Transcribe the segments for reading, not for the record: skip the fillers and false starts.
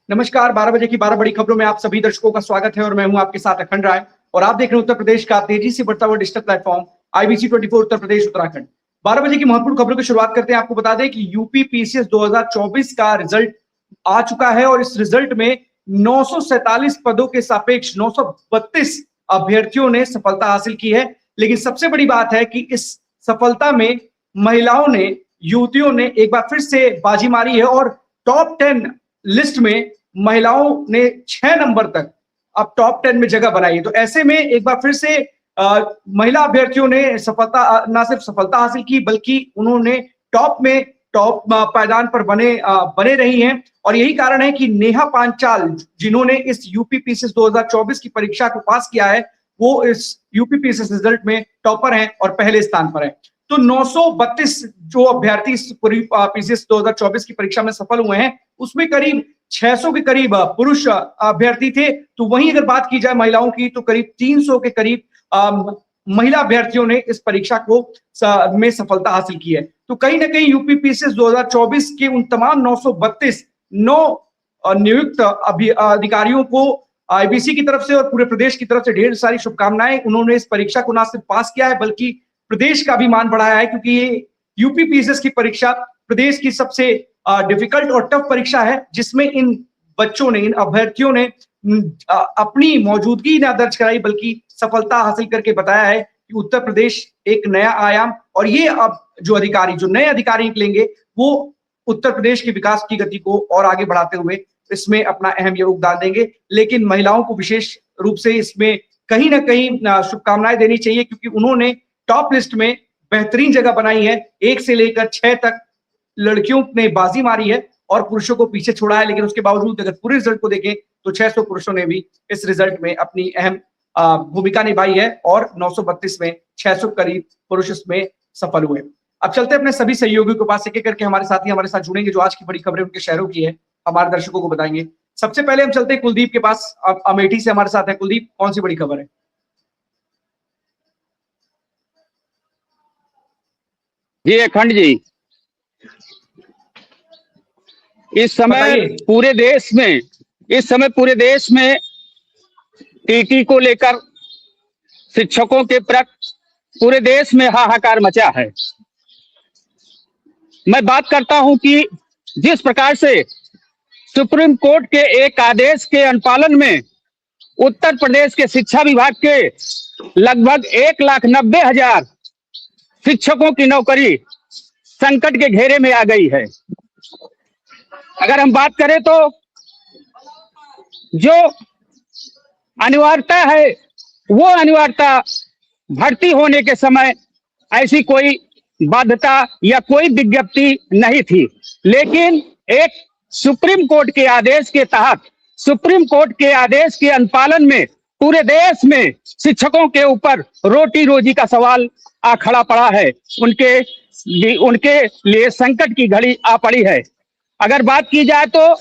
नमस्कार, 12 बजे की 12 बड़ी खबरों में आप सभी दर्शकों का स्वागत है और मैं हूं आपके साथ अखंड राय और आप देख रहे हैं उत्तर प्रदेश का तेजी से बढ़ता हुआ digital platform IBC 24 Uttar Pradesh Uttarakhand. 12 बजे की महत्वपूर्ण खबरों की शुरुआत करते हैं। आपको बता दें कि यूपी पीसीएस 2024 का रिजल्ट आ चुका है और इस रिजल्ट में 947 पदों के सापेक्ष 932 अभ्यर्थियों ने सफलता हासिल की है। लेकिन सबसे बड़ी बात है कि इस सफलता में महिलाओं ने, युवतियों ने एक बार फिर से बाजी मारी है और टॉप 10 लिस्ट में महिलाओं ने 6 नंबर तक अब टॉप 10 में जगह बनाई है। तो ऐसे में एक बार फिर से महिला अभ्यर्थियों ने सफलता, ना सिर्फ सफलता हासिल की बल्कि उन्होंने टॉप पायदान पर बने रही हैं। और यही कारण है कि नेहा पांचाल, जिन्होंने इस यूपी पीसीएस 2024 की परीक्षा को पास किया है, वो इस यूपी पीसीएस रिजल्ट में टॉपर हैं और पहले स्थान पर है। तो 932 जो अभ्यर्थी पीसीएस 2024 की परीक्षा में सफल हुए हैं, उसमें करीब 600 के करीब पुरुष अभ्यर्थी थे। तो वहीं अगर बात की जाए महिलाओं की, तो करीब 300 के करीब महिला अभ्यर्थियों ने इस परीक्षा में सफलता हासिल की है। तो कहीं ना कहीं यूपी पीसीएस 2024 के उन तमाम 932 नियुक्त अधिकारियों को IBC की तरफ से और पूरे प्रदेश की तरफ से ढेर सारी शुभकामनाएं। उन्होंने इस परीक्षा को ना सिर्फ पास किया है बल्कि प्रदेश का भी मान बढ़ाया है, क्योंकि ये यूपी पीसीएस की परीक्षा प्रदेश की सबसे डिफिकल्ट और टफ परीक्षा है, जिसमें इन बच्चों ने, इन अभ्यर्थियों ने अपनी मौजूदगी ना दर्ज कराई बल्कि सफलता हासिल करके बताया है कि उत्तर प्रदेश एक नया आयाम, और ये अब जो नए अधिकारी निकलेंगे वो उत्तर प्रदेश के विकास की गति को और आगे बढ़ाते हुए इसमें अपना अहम योगदान देंगे। लेकिन महिलाओं को विशेष रूप से इसमें कहीं ना कहीं शुभकामनाएं देनी चाहिए, क्योंकि उन्होंने टॉप लिस्ट में बेहतरीन जगह बनाई है। 1 से लेकर 6 तक लड़कियों ने बाजी मारी है और पुरुषों को पीछे छोड़ा है। लेकिन उसके बावजूद अगर पूरे रिजल्ट को देखें तो 600 पुरुषों ने भी इस रिजल्ट में अपनी अहम भूमिका निभाई है और 932 में 600 करीब पुरुष इसमें सफल हुए। अब चलते अपने सभी सहयोगियों के पास, एक-एक करके हमारे साथी हमारे साथ जुड़ेंगे जो आज की बड़ी खबरें उनके शहरों की है, हमारे दर्शकों को बताएंगे। सबसे पहले हम चलते हैं कुलदीप के पास, अमेठी से हमारे साथ है। कुलदीप, कौन सी बड़ी खबर है? जी अखंड जी, इस समय पूरे देश में टीटी को लेकर शिक्षकों के प्रति पूरे देश में हाहाकार मचा है। मैं बात करता हूं कि जिस प्रकार से सुप्रीम कोर्ट के एक आदेश के अनुपालन में उत्तर प्रदेश के शिक्षा विभाग के लगभग 1,90,000 शिक्षकों की नौकरी संकट के घेरे में आ गई है। अगर हम बात करें तो जो अनिवार्यता है वो अनिवार्यता भर्ती होने के समय ऐसी कोई बाध्यता या कोई विज्ञप्ति नहीं थी, लेकिन एक सुप्रीम कोर्ट के आदेश के तहत, सुप्रीम कोर्ट के आदेश के अनुपालन में पूरे देश में शिक्षकों के ऊपर रोटी रोजी का सवाल आ खड़ा पड़ा है। उनके लिए संकट की घड़ी आ पड़ी है। अगर बात की जाए तो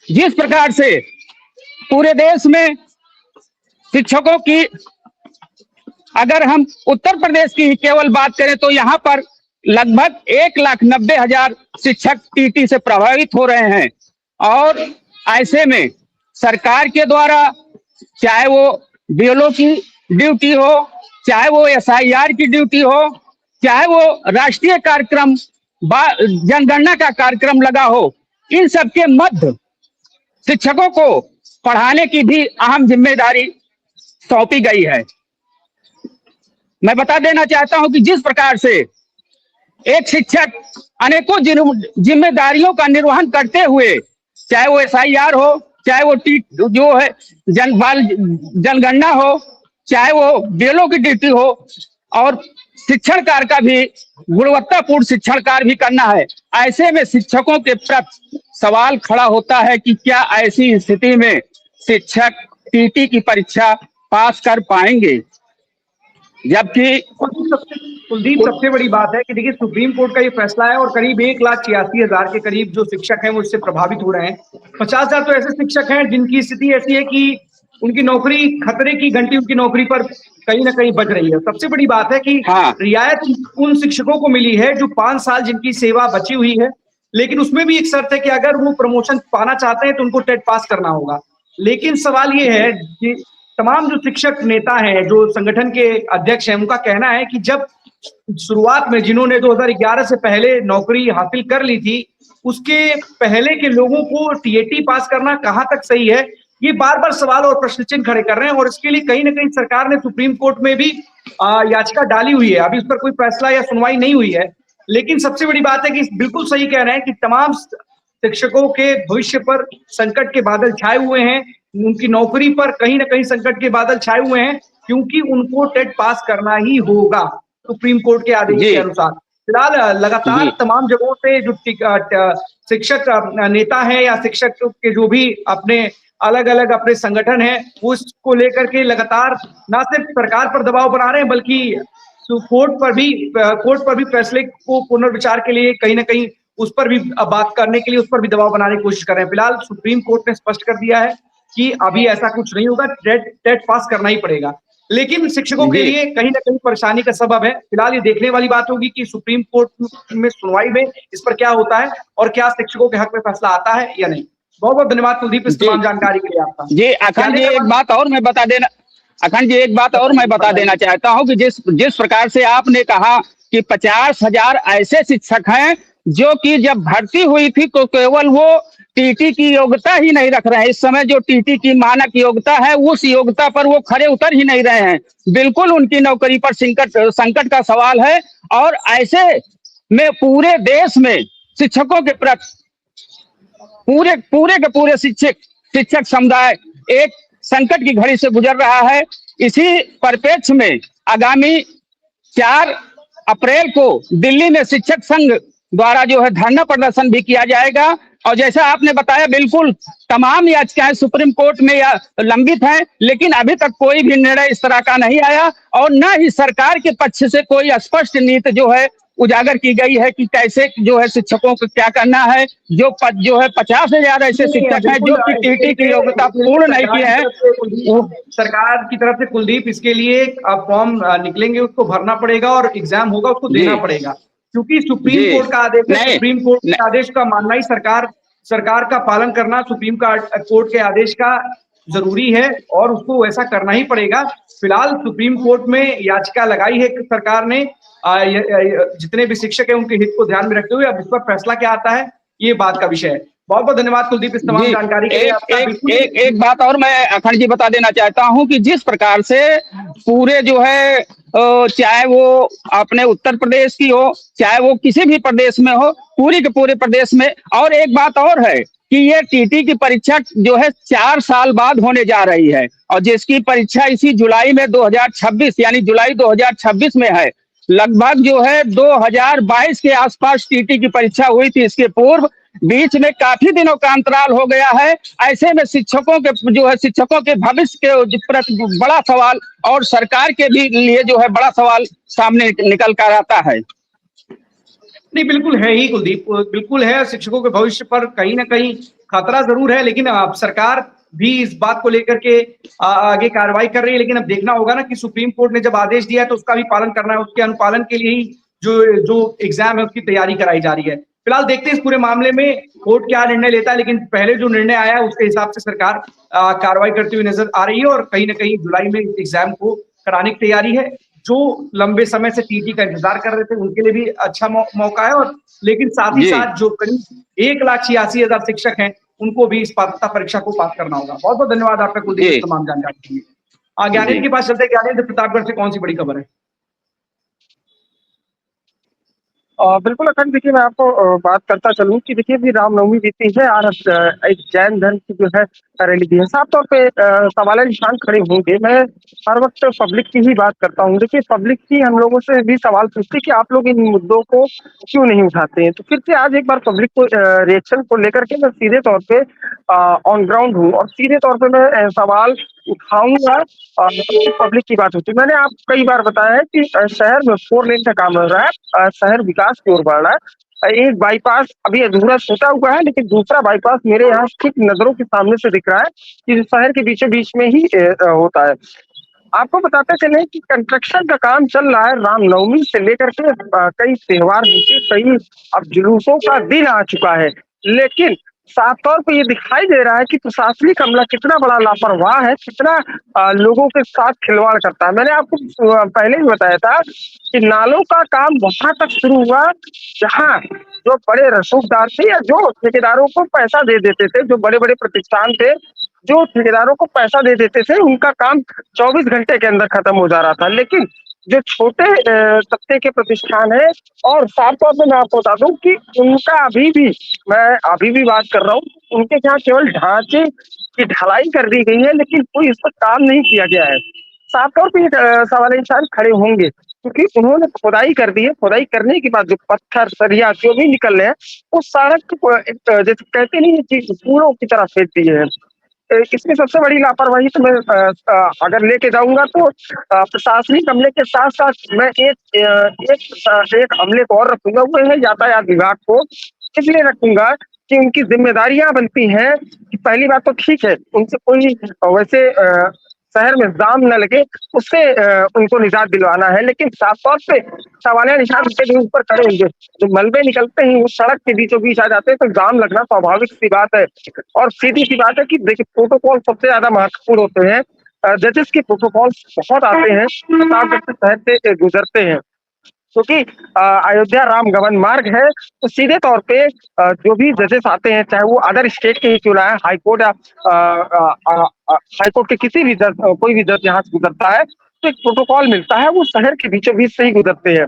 जिस प्रकार से पूरे देश में शिक्षकों की, अगर हम उत्तर प्रदेश की केवल बात करें तो यहाँ पर लगभग 1,90,000 शिक्षक टीटी से प्रभावित हो रहे हैं। और ऐसे में सरकार के द्वारा, चाहे वो BLO की ड्यूटी हो, चाहे वो SIR की ड्यूटी हो, चाहे वो राष्ट्रीय कार्यक्रम जनगणना का कार्यक्रम लगा हो, इन सबके मध्य शिक्षकों को पढ़ाने की भी अहम जिम्मेदारी सौंपी गई है। मैं बता देना चाहता हूं कि जिस प्रकार से एक शिक्षक अनेकों जिम्मेदारियों का निर्वहन करते हुए, चाहे वो SIR हो, चाहे वो जो है जनगणना हो, चाहे वो BLO की ड्यूटी हो, और शिक्षण कार्य का भी, गुणवत्तापूर्ण शिक्षण कार्य भी करना है। ऐसे में शिक्षकों के प्रति सवाल खड़ा होता है कि क्या ऐसी स्थिति में शिक्षक टीटी की परीक्षा पास कर पाएंगे। जबकि कुलदीप, सबसे बड़ी बात है कि देखिए सुप्रीम कोर्ट का ये फैसला है और करीब 1,86,000 के करीब जो शिक्षक हैं वो इससे प्रभावित हो रहे हैं। 50,000 तो ऐसे शिक्षक हैं जिनकी स्थिति ऐसी है कि उनकी नौकरी, खतरे की घंटी उनकी नौकरी पर कहीं ना कहीं बज रही है। सबसे बड़ी बात है कि रियायत उन शिक्षकों को मिली है जो 5 साल जिनकी सेवा बची हुई है, लेकिन उसमें भी एक शर्त है कि अगर वो प्रमोशन पाना चाहते हैं तो उनको टेट पास करना होगा। लेकिन सवाल ये है कि तमाम जो शिक्षक नेता हैं, जो संगठन के अध्यक्ष हैं, उनका कहना है कि जब शुरुआत में जिन्होंने 2011 से पहले नौकरी हासिल कर ली थी, उसके पहले के लोगों को टीएटी पास करना कहाँ तक सही है, ये बार-बार सवाल और प्रश्न चिन्ह खड़े कर रहे हैं और इसके लिए कहीं न कहीं सरकार ने सुप्रीम कोर्ट में भी याचिका डाली हुई है। अभी उस पर कोई फैसला या सुनवाई नहीं हुई है। लेकिन सबसे बड़ी बात है कि बिल्कुल सही कह रहे हैं कि तमाम शिक्षकों के भविष्य पर संकट के बादल छाए हुए हैं, उनकी नौकरी पर कहीं न कहीं संकट के बादल छाए हुए हैं, क्योंकि उनको टेट पास करना ही होगा, सुप्रीम कोर्ट के आदेश जी के अनुसार। फिलहाल लगातार जी तमाम जगहों से जो शिक्षक नेता हैं या शिक्षक के जो भी अपने अलग-अलग अपने संगठन हैं, वो इसको लेकर के लगातार ना सिर्फ सरकार पर दबाव बना रहे हैं, बल्कि कोर्ट पर भी फैसले को पुनर्विचार के लिए कहीं न कहीं उस पर भी बात करने के लिए उस पर भी दबाव बनाने की कोशिश कर रहे हैं। फिलहाल सुप्रीम कोर्ट ने स्पष्ट कर दिया है कि अभी ऐसा कुछ नहीं होगा, टेट पास करना ही पड़ेगा। लेकिन शिक्षकों के जी लिए कहीं न कहीं परेशानी का सबब है। फिलहाल ये देखने वाली बात होगी कि सुप्रीम कोर्ट में सुनवाई में इस पर क्या होता है और क्या शिक्षकों के हक में फैसला आता है या नहीं। बहुत-बहुत धन्यवाद कुलदीप इस जी तमाम जानकारी के लिए आपका। जी अखंड जी, एक बात और मैं बता देना अखंड जी, एक बात और मैं बता देना चाहता हूं कि जिस जिस प्रकार से आपने कहा कि 50,000 ऐसे शिक्षक हैं जो कि जब भर्ती हुई थी तो केवल वो टीटी की योग्यता ही नहीं रख रहे हैं। इस समय जो टीटी की मानक योग्यता है, उस योग्यता पर वो खरे उतर ही नहीं रहे हैं। बिल्कुल उनकी नौकरी पर संकट का सवाल है और ऐसे में पूरे देश में शिक्षकों के प्रति पूरे पूरे के पूरे शिक्षक समुदाय एक संकट की घड़ी से गुजर रहा है। इसी परिप्रेक्ष्य में आगामी 4 अप्रैल को दिल्ली में शिक्षक संघ द्वारा जो है धरना प्रदर्शन भी किया जाएगा और जैसा आपने बताया बिल्कुल तमाम याचिकाएं सुप्रीम कोर्ट में या लंबित हैं, लेकिन अभी तक कोई भी निर्णय इस तरह का नहीं आया और न ही सरकार के पक्ष से कोई स्पष्ट नीति जो है उजागर की गई है कि कैसे जो है शिक्षकों को क्या करना है। जो है 50,000 ऐसे शिक्षक हैं जो कि टीटी की योग्यता पूर्ण नहीं किए हैं। सरकार की तरफ से कुलदीप इसके लिए फॉर्म निकलेंगे, उसको भरना पड़ेगा और एग्जाम होगा, उसको देना पड़ेगा, क्योंकि सुप्रीम कोर्ट का आदेश है। सुप्रीम कोर्ट के आदेश का मानना ही सरकार का पालन करना सुप्रीम कोर्ट के आदेश का जरूरी है और उसको ऐसा करना ही पड़ेगा। फिलहाल सुप्रीम कोर्ट में याचिका लगाई है सरकार ने, जितने भी शिक्षक हैं उनके हित को ध्यान में रखते हुए अब इस पर फैसला क्या आता है ये बात का विषय है। बहुत बहुत धन्यवाद कुलदीप इस तमाम जानकारी के लिए। एक बात और मैं अखंड जी बता देना चाहता हूं कि जिस प्रकार से पूरे जो है चाहे वो अपने उत्तर प्रदेश की हो चाहे वो किसी भी प्रदेश में हो, पूरी के पूरे प्रदेश में। और एक बात और है कि ये टीटी की परीक्षा जो है 4 साल बाद होने जा रही है और जिसकी परीक्षा इसी जुलाई में 2026 यानी जुलाई 2026 में है। लगभग जो है 2022 के आसपास टीटी की परीक्षा हुई थी। इसके पूर्व बीच में काफी दिनों का अंतराल हो गया है। ऐसे में शिक्षकों के भविष्य के प्रति बड़ा सवाल और सरकार के भी लिए जो है बड़ा सवाल सामने निकल कर आता है। नहीं, बिल्कुल है ही कुलदीप, बिल्कुल है। शिक्षकों के भविष्य पर कहीं ना कहीं खतरा जरूर है, लेकिन अब सरकार भी इस बात को लेकर के आगे कार्रवाई कर रही है। लेकिन अब देखना होगा ना कि सुप्रीम कोर्ट ने जब आदेश दिया है तो उसका भी पालन करना है, उसके अनुपालन के लिए ही जो एग्जाम है उसकी तैयारी कराई जा रही है। फिलहाल देखते हैं इस पूरे मामले में कोर्ट क्या निर्णय लेता है, लेकिन पहले जो निर्णय आया है उसके हिसाब से सरकार कार्रवाई करती हुई नजर आ रही है और कहीं ना कहीं जुलाई में एग्जाम को कराने की तैयारी है। जो लंबे समय से टीटी का इंतजार कर रहे थे उनके लिए भी अच्छा मौका है, और लेकिन साथ ही साथ जो करीब 1,86,000 शिक्षक हैं उनको भी इस पात्रता परीक्षा को पास करना होगा। बहुत बहुत धन्यवाद आपका कुलदीप तमाम जानकारी के लिए। ज्ञानेंद्र के पास चलते। ज्ञानेंद्र, प्रतापगढ़ से कौन सी बड़ी खबर है? बिल्कुल अखंड, देखिए मैं आपको बात करता चलूं कि देखिए अभी रामनवमी बीती है और एक जैन धर्म की जो है रैली दी है। साफ तौर पे सवाल निशान खड़े होंगे। मैं हर वक्त पब्लिक की ही बात करता हूं। देखिए पब्लिक ही हम लोगों से भी सवाल पूछती है कि आप लोग इन मुद्दों को क्यों नहीं उठाते हैं। तो फिर से आज एक बार पब्लिक को रिएक्शन को लेकर के मैं सीधे तौर पे ऑन ग्राउंड हूँ और सीधे तौर पे मैं सवाल उठाऊंगा। पब्लिक की बात होती है। मैंने आपको कई बार बताया है कि शहर में 4 लेन का काम हो रहा है, शहर विकास की ओर बढ़ रहा है। एक बाईपास अभी अधूरा छूटा हुआ है, लेकिन दूसरा बाईपास मेरे यहाँ ठीक नजरों के सामने से दिख रहा है कि शहर के बीचों बीच में ही होता है। आपको बताते चले कि कंस्ट्रक्शन का काम चल रहा है, रामनवमी से लेकर के कई त्योहार बीते, कई अब जुलूसों का दिन आ चुका है, लेकिन साफ तौर पे ये दिखाई दे रहा है कि प्रशासनिक अमला कितना बड़ा लापरवाह है, कितना लोगों के साथ खिलवाड़ करता है। मैंने आपको पहले ही बताया था कि नालों का काम वहां तक शुरू हुआ जहां जो बड़े रसूखदार थे या जो ठेकेदारों को पैसा दे देते थे, जो बड़े बड़े प्रतिष्ठान थे जो ठेकेदारों को पैसा दे देते थे, उनका काम 24 घंटे के अंदर खत्म हो जा रहा था। लेकिन जो छोटे तबके के प्रतिष्ठान है, और साफ तौर पे मैं आपको बता दूं कि उनका मैं अभी भी बात कर रहा हूँ, उनके यहाँ केवल ढांचे की ढलाई कर दी गई है, लेकिन कोई इस पर काम नहीं किया गया है। साफ तौर पे सवाल निशान खड़े होंगे क्योंकि उन्होंने खुदाई कर दी है। खुदाई करने के बाद जो पत्थर सरिया जो भी निकल रहे हैं, वो सड़क को जैसे कहते नहीं है कूड़ों की तरह फेंक दिए हैं। इसमें सबसे बड़ी लापरवाही तो मैं अगर लेके जाऊंगा तो प्रशासनिक अमले के साथ साथ मैं एक अमले को और रखूंगा, वो है यातायात विभाग को। इसलिए रखूंगा कि उनकी जिम्मेदारियां बनती हैं कि पहली बात तो ठीक है, उनसे कोई वैसे शहर में जाम न लगे, उससे उनको निजात दिलवाना है, लेकिन साफ तौर पे सवालिया निशान उनके भी ऊपर खड़े होंगे। जो मलबे निकलते हैं वो सड़क के बीचों बीच आ जाते हैं, तो जाम लगना स्वाभाविक सी बात है। और सीधी सी बात है कि देखिए, प्रोटोकॉल सबसे ज्यादा महत्वपूर्ण होते हैं। जजेस के प्रोटोकॉल बहुत आते हैं, शहर से गुजरते हैं, क्योंकि अयोध्या राम गमन मार्ग है, तो सीधे तौर पे जो भी जजेस आते हैं, चाहे वो अदर स्टेट के ही क्यों ना है, हाईकोर्ट या हाईकोर्ट के किसी भी जज, कोई भी जज यहाँ से गुजरता है तो एक प्रोटोकॉल मिलता है, वो शहर के बीचों बीच से ही गुजरते हैं।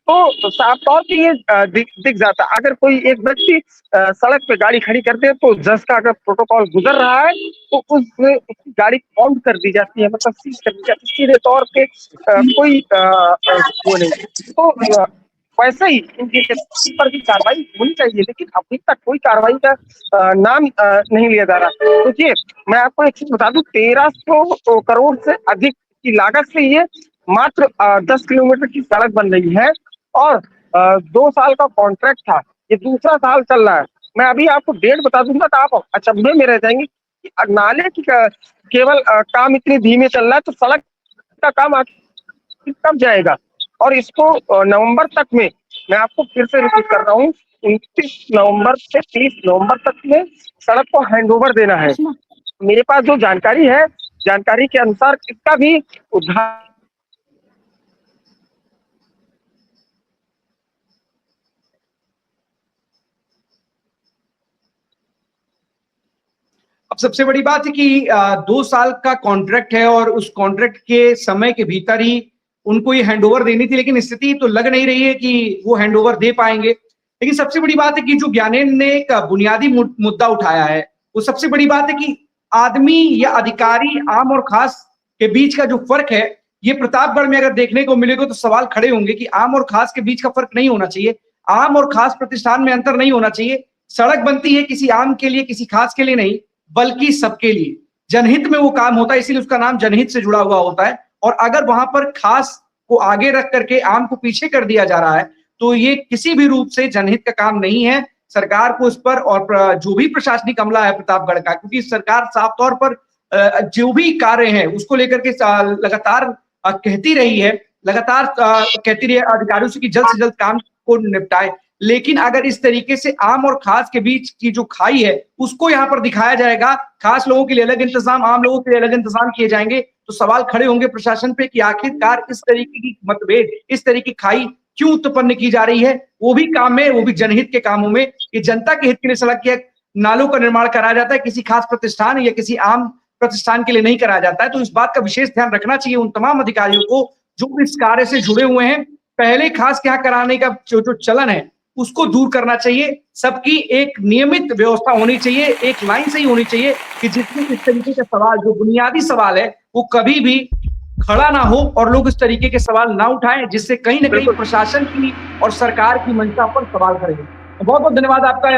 तो साफ तौर पे ये दिख जाता है। अगर कोई एक व्यक्ति सड़क पे गाड़ी खड़ी करते हैं, तो जज का अगर प्रोटोकॉल गुजर रहा है तो उसकी गाड़ी काउंट कर दी जाती है, मतलब सीज कर दी जाती है, सीधे तौर पे कोई वो नहीं। तो वैसे ही इनके पर भी कार्रवाई होनी चाहिए, लेकिन अभी तक कोई कार्रवाई का नाम नहीं लिया जा रहा। देखिए, मैं आपको एक चीज बता दूं, 1300 करोड़ से अधिक की लागत से ये मात्र 10 किलोमीटर की सड़क बन रही है, और 2 साल का कॉन्ट्रैक्ट था, ये दूसरा साल चल रहा है। मैं अभी आपको डेट बता दूंगा तो आप अचंभे में रह जाएंगे कि नाले की केवल काम इतनी धीमे चल रहा है, तो सड़क का काम आखिर कब जाएगा। और इसको नवंबर तक में, मैं आपको फिर से रिपीट कर रहा हूँ, 29 नवंबर से 30 नवंबर तक में सड़क को हैंडओवर देना है। मेरे पास जो जानकारी है, जानकारी के अनुसार इसका भी उद्घाटन अब सबसे बड़ी बात है कि 2 साल का कॉन्ट्रैक्ट है और उस कॉन्ट्रैक्ट के समय के भीतर ही उनको ये हैंडओवर देनी थी, लेकिन स्थिति तो लग नहीं रही है कि वो हैंडओवर दे पाएंगे। लेकिन सबसे बड़ी बात है कि जो ज्ञानेंद्र ने एक बुनियादी मुद्दा उठाया है, वो सबसे बड़ी बात है कि आदमी या अधिकारी, आम और खास के बीच का जो फर्क है, ये प्रतापगढ़ में अगर देखने को मिलेगा तो सवाल खड़े होंगे कि आम और खास के बीच का फर्क नहीं होना चाहिए, आम और खास प्रतिष्ठान में अंतर नहीं होना चाहिए। सड़क बनती है किसी आम के लिए, किसी खास के लिए नहीं, बल्कि सबके लिए। जनहित में वो काम होता है, इसीलिए उसका नाम जनहित से जुड़ा हुआ होता है। और अगर वहां पर खास को आगे रख करके आम को पीछे कर दिया जा रहा है, तो ये किसी भी रूप से जनहित का काम नहीं है। सरकार को इस पर, और जो भी प्रशासनिक अमला है प्रतापगढ़ का, क्योंकि सरकार साफ तौर पर जो भी कार्य है उसको लेकर के लगातार कहती रही है, लगातार कहती रही है अधिकारियों से कि जल्द से जल्द काम को निपटाए। लेकिन अगर इस तरीके से आम और खास के बीच की जो खाई है उसको यहाँ पर दिखाया जाएगा, खास लोगों के लिए अलग इंतजाम, आम लोगों के लिए अलग इंतजाम किए जाएंगे, तो सवाल खड़े होंगे प्रशासन पे कि आखिरकार इस तरीके की मतभेद, इस तरीके की खाई क्यों उत्पन्न की जा रही है, वो भी काम में, वो भी जनहित के कामों में। कि जनता के हित के लिए सड़क के नालों का निर्माण कराया जाता है, किसी खास प्रतिष्ठान या किसी आम प्रतिष्ठान के लिए नहीं कराया जाता है। तो इस बात का विशेष ध्यान रखना चाहिए उन तमाम अधिकारियों को जो इस कार्य से जुड़े हुए हैं। पहले खास क्या कराने का जो चलन है उसको दूर करना चाहिए। सबकी एक नियमित व्यवस्था होनी चाहिए, एक लाइन से ही होनी चाहिए कि जिसमें इस तरीके के सवाल, जो बुनियादी सवाल है, वो कभी भी खड़ा ना हो और लोग इस तरीके के सवाल ना उठाएं, जिससे कहीं ना कहीं प्रशासन की और सरकार की मंशा पर सवाल खड़े हों। बहुत बहुत धन्यवाद आपका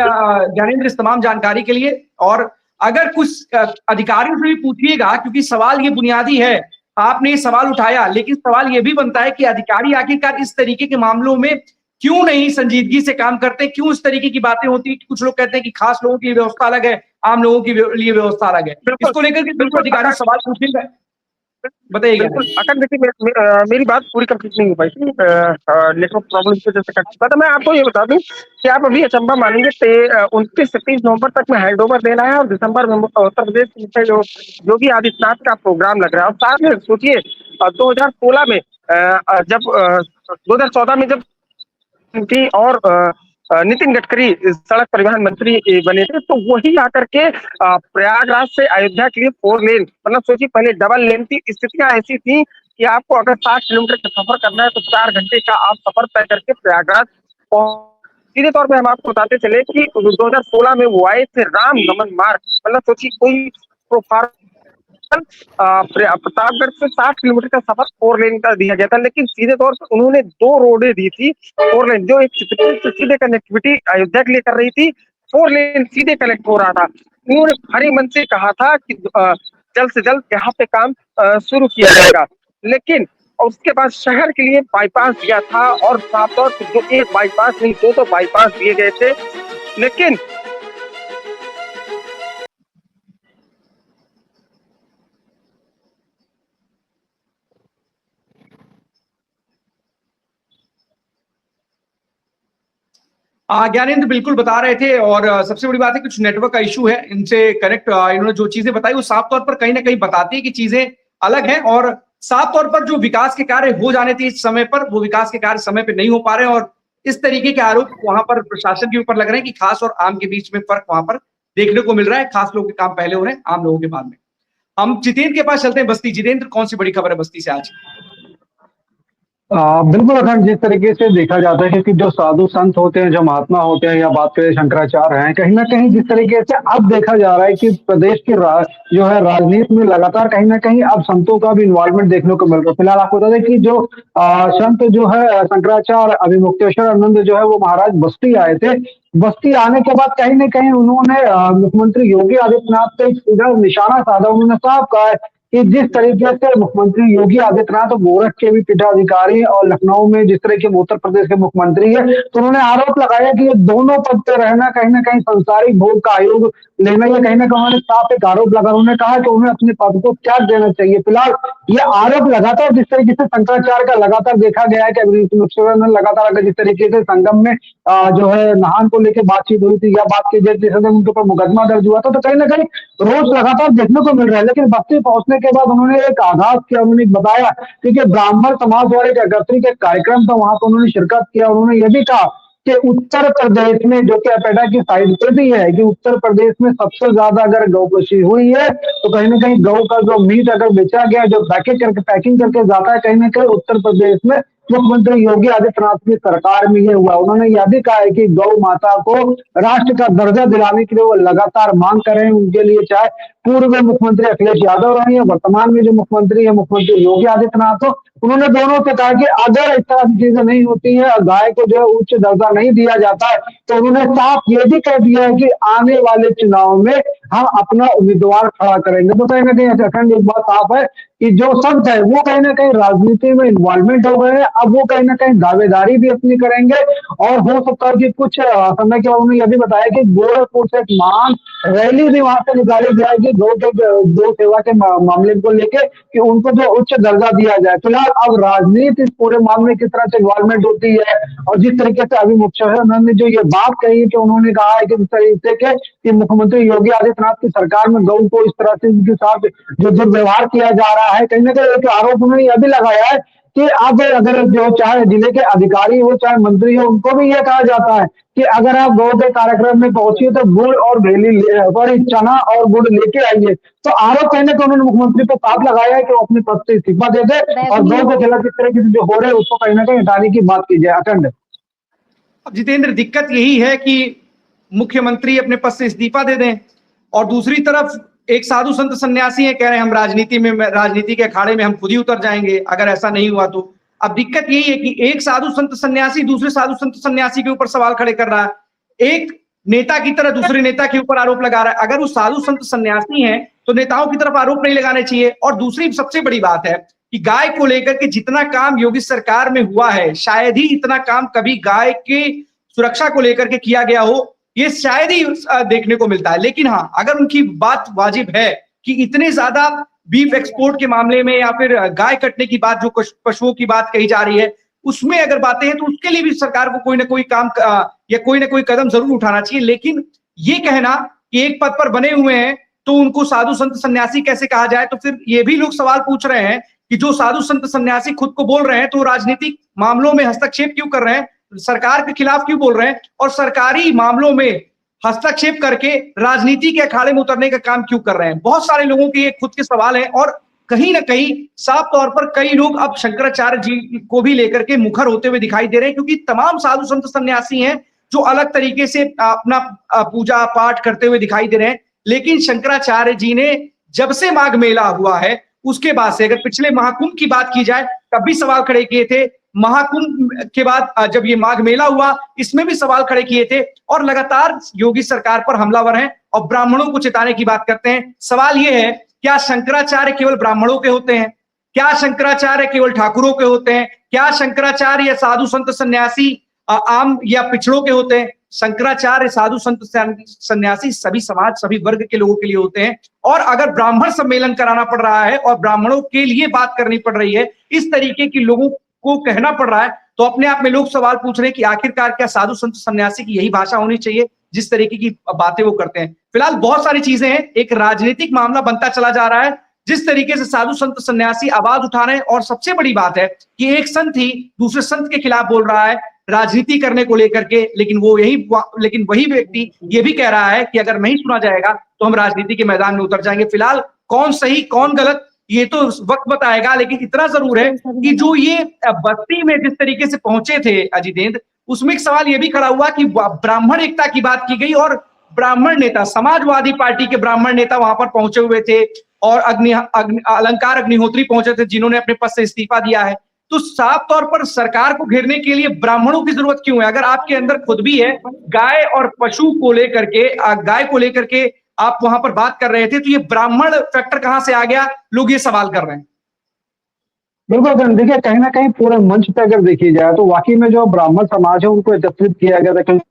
ज्ञानेंद्र इस तमाम जानकारी के लिए। और अगर कुछ अधिकारियों से भी पूछिएगा, क्योंकि सवाल ये बुनियादी है, आपने ये सवाल उठाया, लेकिन सवाल ये भी बनता है कि अधिकारी आखिरकार इस तरीके के मामलों में क्यों नहीं संजीदगी से काम करते, क्यों इस तरीके की बातें होती है। कुछ लोग कहते हैं कि खास लोगों की व्यवस्था अलग है, आम लोगों के लिए व्यवस्था अलग है। इसको लेकर के बिल्कुल अधिकारी सवाल पूछेंगे। बताइए क्या बिल्कुल अखंड, देखिए मेरी बात पूरी कंप्लीट नहीं हो पाई थी, नेटवर्क प्रॉब्लम की वजह से कट चुका था। मैं आपको ये बता दूं कि आप अभी अचंभा मानेंगे, 29 से 30 नवंबर तक में हैंड ओवर देना है और दिसंबर में उत्तर प्रदेश में जो योगी आदित्यनाथ का प्रोग्राम लग रहा है। और साथ में सोचिए 2016 में जब 2014 में जब थी और नितिन गडकरी सड़क परिवहन मंत्री बने थे, तो वही आकर के प्रयागराज से अयोध्या के लिए 4 लेन, मतलब सोचिए पहले डबल लेन थी। स्थितियां ऐसी थी कि आपको अगर 60 किलोमीटर का सफर करना है तो 4 घंटे का आप सफर तय करके प्रयागराज पहुंच। सीधे तौर पे हम आपको बताते चले कि 2016 में वो आए थे राम नमन मार्ग, मतलब सोचिए कोई प्रोफार प्रतापगढ़ से 60 किलोमीटर का सफर 4 लेन का दिया गया था, लेकिन सीधे तौर पर उन्होंने 2 रोडें दी थी 4 लेन, जो एक चित्रकूट से सीधे कनेक्टिविटी अयोध्या के लिए कर रही थी। 4 लेन सीधे कनेक्ट हो रहा था। उन्होंने हरी मन से कहा था कि जल्द से जल्द यहाँ पे काम शुरू किया जाएगा, लेकिन और उसके बाद शहर के लिए बाईपास दिया था और साफ तौर पर जो एक बाईपास नहीं 2 बाईपास दिए गए थे, लेकिन ज्ञानेंद्र बिल्कुल बता रहे थे। और सबसे बड़ी बात है कुछ नेटवर्क का इशू है, इनसे कनेक्ट इन्होंने जो चीजें बताई वो साफ तौर पर कहीं ना कहीं बताती है कि चीजें अलग हैं। और साफ तौर पर जो विकास के कार्य हो जाने थे इस समय पर, वो विकास के कार्य समय पे नहीं हो पा रहे हैं। और इस तरीके के आरोप वहां पर प्रशासन के ऊपर लग रहे हैं कि खास और आम के बीच में फर्क वहां पर देखने को मिल रहा है। खास लोगों के काम पहले हो रहे हैं, आम लोगों के बाद में। हम जितेंद्र के पास चलते हैं। बस्ती, जितेंद्र कौन सी बड़ी खबर है बस्ती से आज? बिल्कुल अखंड, जिस तरीके से देखा जाता है क्योंकि जो साधु संत होते हैं, जो महात्मा होते हैं, या बात करें शंकराचार्य हैं, कहीं ना कहीं जिस तरीके से अब देखा जा रहा है कि प्रदेश की जो है राजनीति में लगातार कहीं ना कहीं अब संतों का भी इन्वॉल्वमेंट देखने को मिल रहा है। फिलहाल आपको बता दें कि जो संत जो है शंकराचार्य अभिमुक्तेश्वर आनंद जो है वो महाराज बस्ती आए थे। बस्ती आने के बाद कहीं ना कहीं उन्होंने मुख्यमंत्री योगी आदित्यनाथ पे सीधा निशाना साधा। उन्होंने साफ कहा है कि जिस तरीके से मुख्यमंत्री योगी आदित्यनाथ गोरख के भी पीठाधिकारी और लखनऊ में जिस तरह के उत्तर प्रदेश के मुख्यमंत्री है, तो उन्होंने आरोप लगाया कि ये दोनों पद पे रहना कहीं ना कहीं संसारिक भोग का आयोग लेना, या कहीं ना कहीं उन्होंने साफ एक आरोप लगा। उन्होंने कहा कि उन्हें अपने पद को त्याग देना चाहिए। फिलहाल ये आरोप लगातार जिस तरीके से शंकराचार्य का लगातार देखा गया है कि लगातार अगर जिस तरीके से संगम में जो है नहान को लेकर बातचीत हुई थी या बात की जाती उनके ऊपर मुकदमा दर्ज हुआ था, तो कहीं ना कहीं रोज लगातार देखने को मिल रहा है। लेकिन बस्ती पहुंचने के बाद उन्होंने एक आगाज किया। उन्होंने बताया क्योंकि ब्राह्मण समाज द्वारा एक एकत्रित एक कार्यक्रम था, वहां पर उन्होंने शिरकत किया। उन्होंने यह भी कहा कि उत्तर प्रदेश में जो कि अपेडा की साइड पर भी है कि उत्तर प्रदेश में सबसे ज्यादा अगर गौकशी हुई है तो कहीं ना कहीं गौ का जो मीट अगर बेचा गया, जो पैकिंग करके जाता है, कहीं ना कहीं उत्तर प्रदेश में मुख्यमंत्री योगी आदित्यनाथ की सरकार में ये हुआ। उन्होंने यह भी कहा है कि गौ माता को राष्ट्र का दर्जा दिलाने के लिए वो लगातार मांग कर रहे हैं। उनके लिए चाहे पूर्व में मुख्यमंत्री अखिलेश यादव रहे हैं, वर्तमान में जो मुख्यमंत्री है मुख्यमंत्री योगी आदित्यनाथ हो, उन्होंने दोनों से कहा कि अगर इस तरह की चीजें नहीं होती है, गाय को जो है उच्च दर्जा नहीं दिया जाता है, तो उन्होंने साफ ये भी कह दिया है कि आने वाले चुनाव में हम अपना उम्मीदवार खड़ा करेंगे। तो कहीं ना कहीं अखंड एक बात साफ है कि जो संत है वो कहीं ना कहीं राजनीति में इन्वॉल्वमेंट हो गए हैं। अब वो कहीं ना कहीं दावेदारी भी अपनी करेंगे और हो सकता है कि कुछ समय के बाद उन्होंने यह भी बताया कि गोरखपुर से एक महान रैली भी वहां से निकाली जाएगी गौ सेवा के मामले को लेकर कि उनको जो उच्च दर्जा दिया जाए। फिलहाल अब राजनीति इस पूरे मामले की तरह से इन्वॉल्वमेंट होती है। और जिस तरीके से अभी मुख्यमंत्री ने जो ये बात कही है कि उन्होंने कहा है कि इस तरीके के कि मुख्यमंत्री योगी आदित्यनाथ की सरकार में गौ को इस तरह से उनके साथ जो दुर्व्यवहार किया जा रहा है, कहीं ना कहीं एक आरोप उन्होंने यह भी लगाया है कि अब अगर जो चाहे जिले के अधिकारी हो चाहे मंत्री हो, उनको भी यह कहा जाता है कि अगर आप गौ के कार्यक्रम में पहुंचिए तो गुड़ और भेली चना और गुड़ लेके आइए। तो आरोप कहने को उन्होंने मुख्यमंत्री को साफ लगाया है कि वो अपने पद से इस्तीफा दे दे और गौ के खिलाफ इस तरह की जो हो रहे हैं उसको कहीं ना कहीं हटाने की बात की जाए। अखंड, अब जितेंद्र दिक्कत यही है कि मुख्यमंत्री अपने पद से इस्तीफा दे दें और दूसरी तरफ एक साधु संत सन्यासी है, कह रहे हैं हम राजनीति के अखाड़े में हम खुद ही उतर जाएंगे अगर ऐसा नहीं हुआ तो। अब दिक्कत यही है कि एक साधु संत सन्यासी दूसरे साधु संत सन्यासी के ऊपर सवाल खड़े कर रहा है, एक नेता की तरह दूसरे नेता के ऊपर आरोप लगा रहा है। अगर वो साधु संत सन्यासी हैं तो नेताओं की तरफ आरोप नहीं लगाने चाहिए। और दूसरी सबसे बड़ी बात है कि गाय को लेकर के जितना काम योगी सरकार में हुआ है, शायद ही इतना काम कभी गाय की सुरक्षा को लेकर के किया गया हो, ये शायद ही देखने को मिलता है। लेकिन हाँ, अगर उनकी बात वाजिब है कि इतने ज्यादा बीफ एक्सपोर्ट के मामले में या फिर गाय कटने की बात, जो पशुओं की बात कही जा रही है, उसमें अगर बातें हैं तो उसके लिए भी सरकार को कोई ना कोई काम या कोई ना कोई कदम जरूर उठाना चाहिए। लेकिन ये कहना कि एक पद पर बने हुए हैं तो उनको साधु संत सन्यासी कैसे कहा जाए, तो फिर ये भी लोग सवाल पूछ रहे हैं कि जो साधु संत सन्यासी खुद को बोल रहे हैं तो राजनीतिक मामलों में हस्तक्षेप क्यों कर रहे हैं, सरकार के खिलाफ क्यों बोल रहे हैं, और सरकारी मामलों में हस्तक्षेप करके राजनीति के अखाड़े में उतरने का काम क्यों कर रहे हैं। बहुत सारे लोगों के ये खुद के सवाल हैं और कहीं ना कहीं साफ तौर पर कई लोग अब शंकराचार्य जी को भी लेकर के मुखर होते हुए दिखाई दे रहे हैं, क्योंकि तमाम साधु संत सन्यासी हैं जो अलग तरीके से अपना पूजा पाठ करते हुए दिखाई दे रहे हैं। लेकिन शंकराचार्य जी ने जब से माघ मेला हुआ है उसके बाद से, अगर पिछले महाकुंभ की बात की जाए तब भी सवाल खड़े किए थे, महाकुंभ के बाद जब ये माघ मेला हुआ इसमें भी सवाल खड़े किए थे, और लगातार योगी सरकार पर हमलावर हैं और ब्राह्मणों को चिताने की बात करते हैं। सवाल ये है, क्या शंकराचार्य केवल ब्राह्मणों के होते हैं? क्या शंकराचार्य केवल ठाकुरों के होते हैं? क्या शंकराचार्य या साधु संत सन्यासी आम या पिछड़ों के होते हैं? शंकराचार्य साधु संत सन्यासी सभी समाज, सभी वर्ग के लोगों के लिए होते हैं। और अगर ब्राह्मण सम्मेलन कराना पड़ रहा है और ब्राह्मणों के लिए बात करनी पड़ रही है, इस तरीके की लोगों को कहना पड़ रहा है, तो अपने आप में लोग सवाल पूछ रहे हैं कि आखिरकार क्या साधु संत सन्यासी की यही भाषा होनी चाहिए जिस तरीके की बातें वो करते हैं। फिलहाल बहुत सारी चीजें हैं, एक राजनीतिक मामला बनता चला जा रहा है जिस तरीके से साधु संत सन्यासी आवाज उठा रहे हैं, और सबसे बड़ी बात है कि एक संत ही दूसरे संत के खिलाफ बोल रहा है राजनीति करने को लेकर के, लेकिन वही व्यक्ति ये भी कह रहा है कि अगर नहीं सुना जाएगा तो हम राजनीति के मैदान में उतर जाएंगे। फिलहाल कौन सही कौन गलत ये तो वक्त बताएगा, लेकिन इतना जरूर है कि जो ये बस्ती में जिस तरीके से पहुंचे थे अजितेंद्र, उसमें एक सवाल ये भी खड़ा हुआ कि ब्राह्मण एकता की बात की गई और ब्राह्मण नेता, समाजवादी पार्टी के ब्राह्मण नेता वहां पर पहुंचे हुए थे और अलंकार अग्निहोत्री पहुंचे थे जिन्होंने अपने पद से इस्तीफा दिया है। तो साफ तौर पर सरकार को घेरने के लिए ब्राह्मणों की जरूरत क्यों है? अगर आपके अंदर खुद भी है गाय और पशु को लेकर के, गाय को लेकर के आप वहां पर बात कर रहे थे, तो ये ब्राह्मण फैक्टर कहां से आ गया? लोग ये सवाल कर रहे हैं। बिल्कुल, देखिए कहीं ना कहीं पूरे मंच पे अगर देखी जाए तो वाकई में जो ब्राह्मण समाज है उनको एकत्रित किया गया था, क्योंकि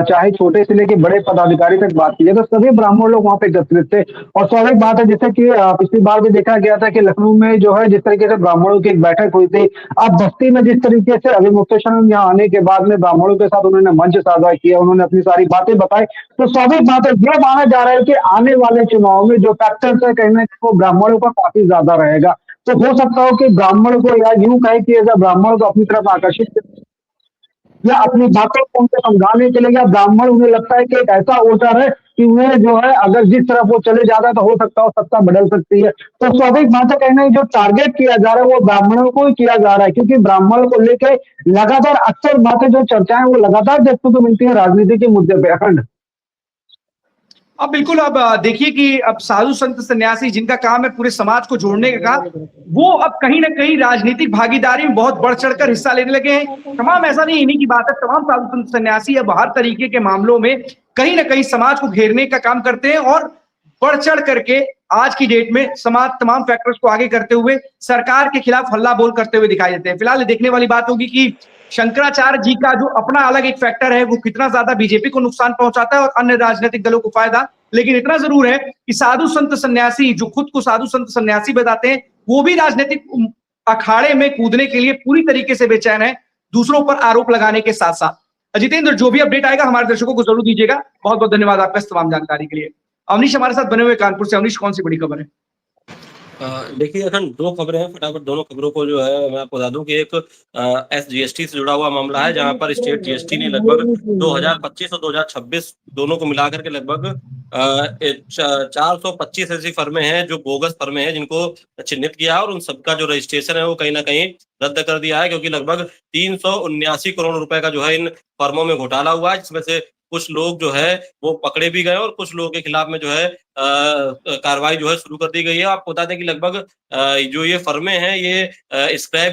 चाहे छोटे से लेके बड़े पदाधिकारी तक बात की जाए तो सभी ब्राह्मण लोग वहां पे एकत्रित थे। और स्वाभाविक बात है, जैसे कि पिछली बार भी देखा गया था कि लखनऊ में जो है जिस तरीके से ब्राह्मणों की एक बैठक हुई थी, अब बस्ती में जिस तरीके से अभिमुक्तेश्वर यहाँ आने के बाद में ब्राह्मणों के साथ उन्होंने मंच साझा किया, उन्होंने अपनी सारी बातें बताई, तो स्वाभाविक बात है यह माना जा रहा है कि आने वाले चुनाव में जो फैक्टर्स है कहीं ना कहीं वो ब्राह्मणों का काफी ज्यादा रहेगा। तो हो सकता हो कि ब्राह्मण को या यूं कहे कि ब्राह्मण को अपनी तरफ आकर्षित या अपनी बातों को उनको समझाने के लिए, या ब्राह्मण उन्हें लगता है कि एक ऐसा वोटर है कि उन्हें जो है अगर जिस तरफ वो चले जाता है तो हो सकता है सत्ता बदल सकती है। तो स्वाभाविक बात है कहना जो टारगेट किया जा रहा है वो ब्राह्मणों को ही किया जा रहा है, क्योंकि ब्राह्मणों को लेकर लगातार अक्सर बातें जो चर्चाएं वो लगातार देखने को मिलती है राजनीति के मुद्दे पे। अखंड अब बिल्कुल, अब देखिए कि अब साधु संत सन्यासी जिनका काम है पूरे समाज को जोड़ने का काम, वो अब कहीं ना कहीं राजनीतिक भागीदारी में बहुत बढ़ चढ़कर हिस्सा लेने लगे हैं। तमाम, ऐसा नहीं इन्हीं की बात है, तमाम साधु संत सन्यासी अब हर तरीके के मामलों में कहीं ना कहीं समाज को घेरने का काम करते हैं और बढ़ चढ़ करके आज की डेट में समाज तमाम फैक्टर्स को आगे करते हुए सरकार के खिलाफ हल्ला बोल करते हुए दिखाई देते हैं। फिलहाल देखने वाली बात होगी कि शंकराचार्य जी का जो अपना अलग एक फैक्टर है वो कितना ज्यादा बीजेपी को नुकसान पहुंचाता है और अन्य राजनीतिक दलों को फायदा। लेकिन इतना जरूर है कि साधु संत सन्यासी जो खुद को साधु संत सन्यासी बताते हैं वो भी राजनीतिक अखाड़े में कूदने के लिए पूरी तरीके से बेचैन है, दूसरों पर आरोप लगाने के साथ साथ। अजितेंद्र, जो भी अपडेट आएगा हमारे दर्शकों को जरूर दीजिएगा। बहुत बहुत धन्यवाद आपका इस तमाम जानकारी के लिए। अवनीश हमारे साथ बने हुए कानपुर से। अवनीश, कौन सी बड़ी खबर है? देखिए अखंड, दो खबरें हैं, फटाफट दोनों खबरों को जो है मैं आपको बता दूं कि एक SGST से जुड़ा हुआ मामला है जहां पर स्टेट GST ने लगभग 2025 और 2026 दोनों को मिलाकर के लगभग 425 ऐसी फर्में हैं जो बोगस फर्में हैं जिनको चिन्हित किया और उन सबका जो रजिस्ट्रेशन है वो कहीं ना कहीं रद्द कर दिया है, क्योंकि लगभग 379 करोड़ रुपए का जो है इन फर्मों में घोटाला हुआ है, जिसमें से कुछ लोग जो है वो पकड़े भी गए और कुछ लोगों के खिलाफ में जो है कार्रवाई जो है शुरू कर दी गई है। आपको बता दें कि लगभग जो ये फर्में हैं ये स्क्रैप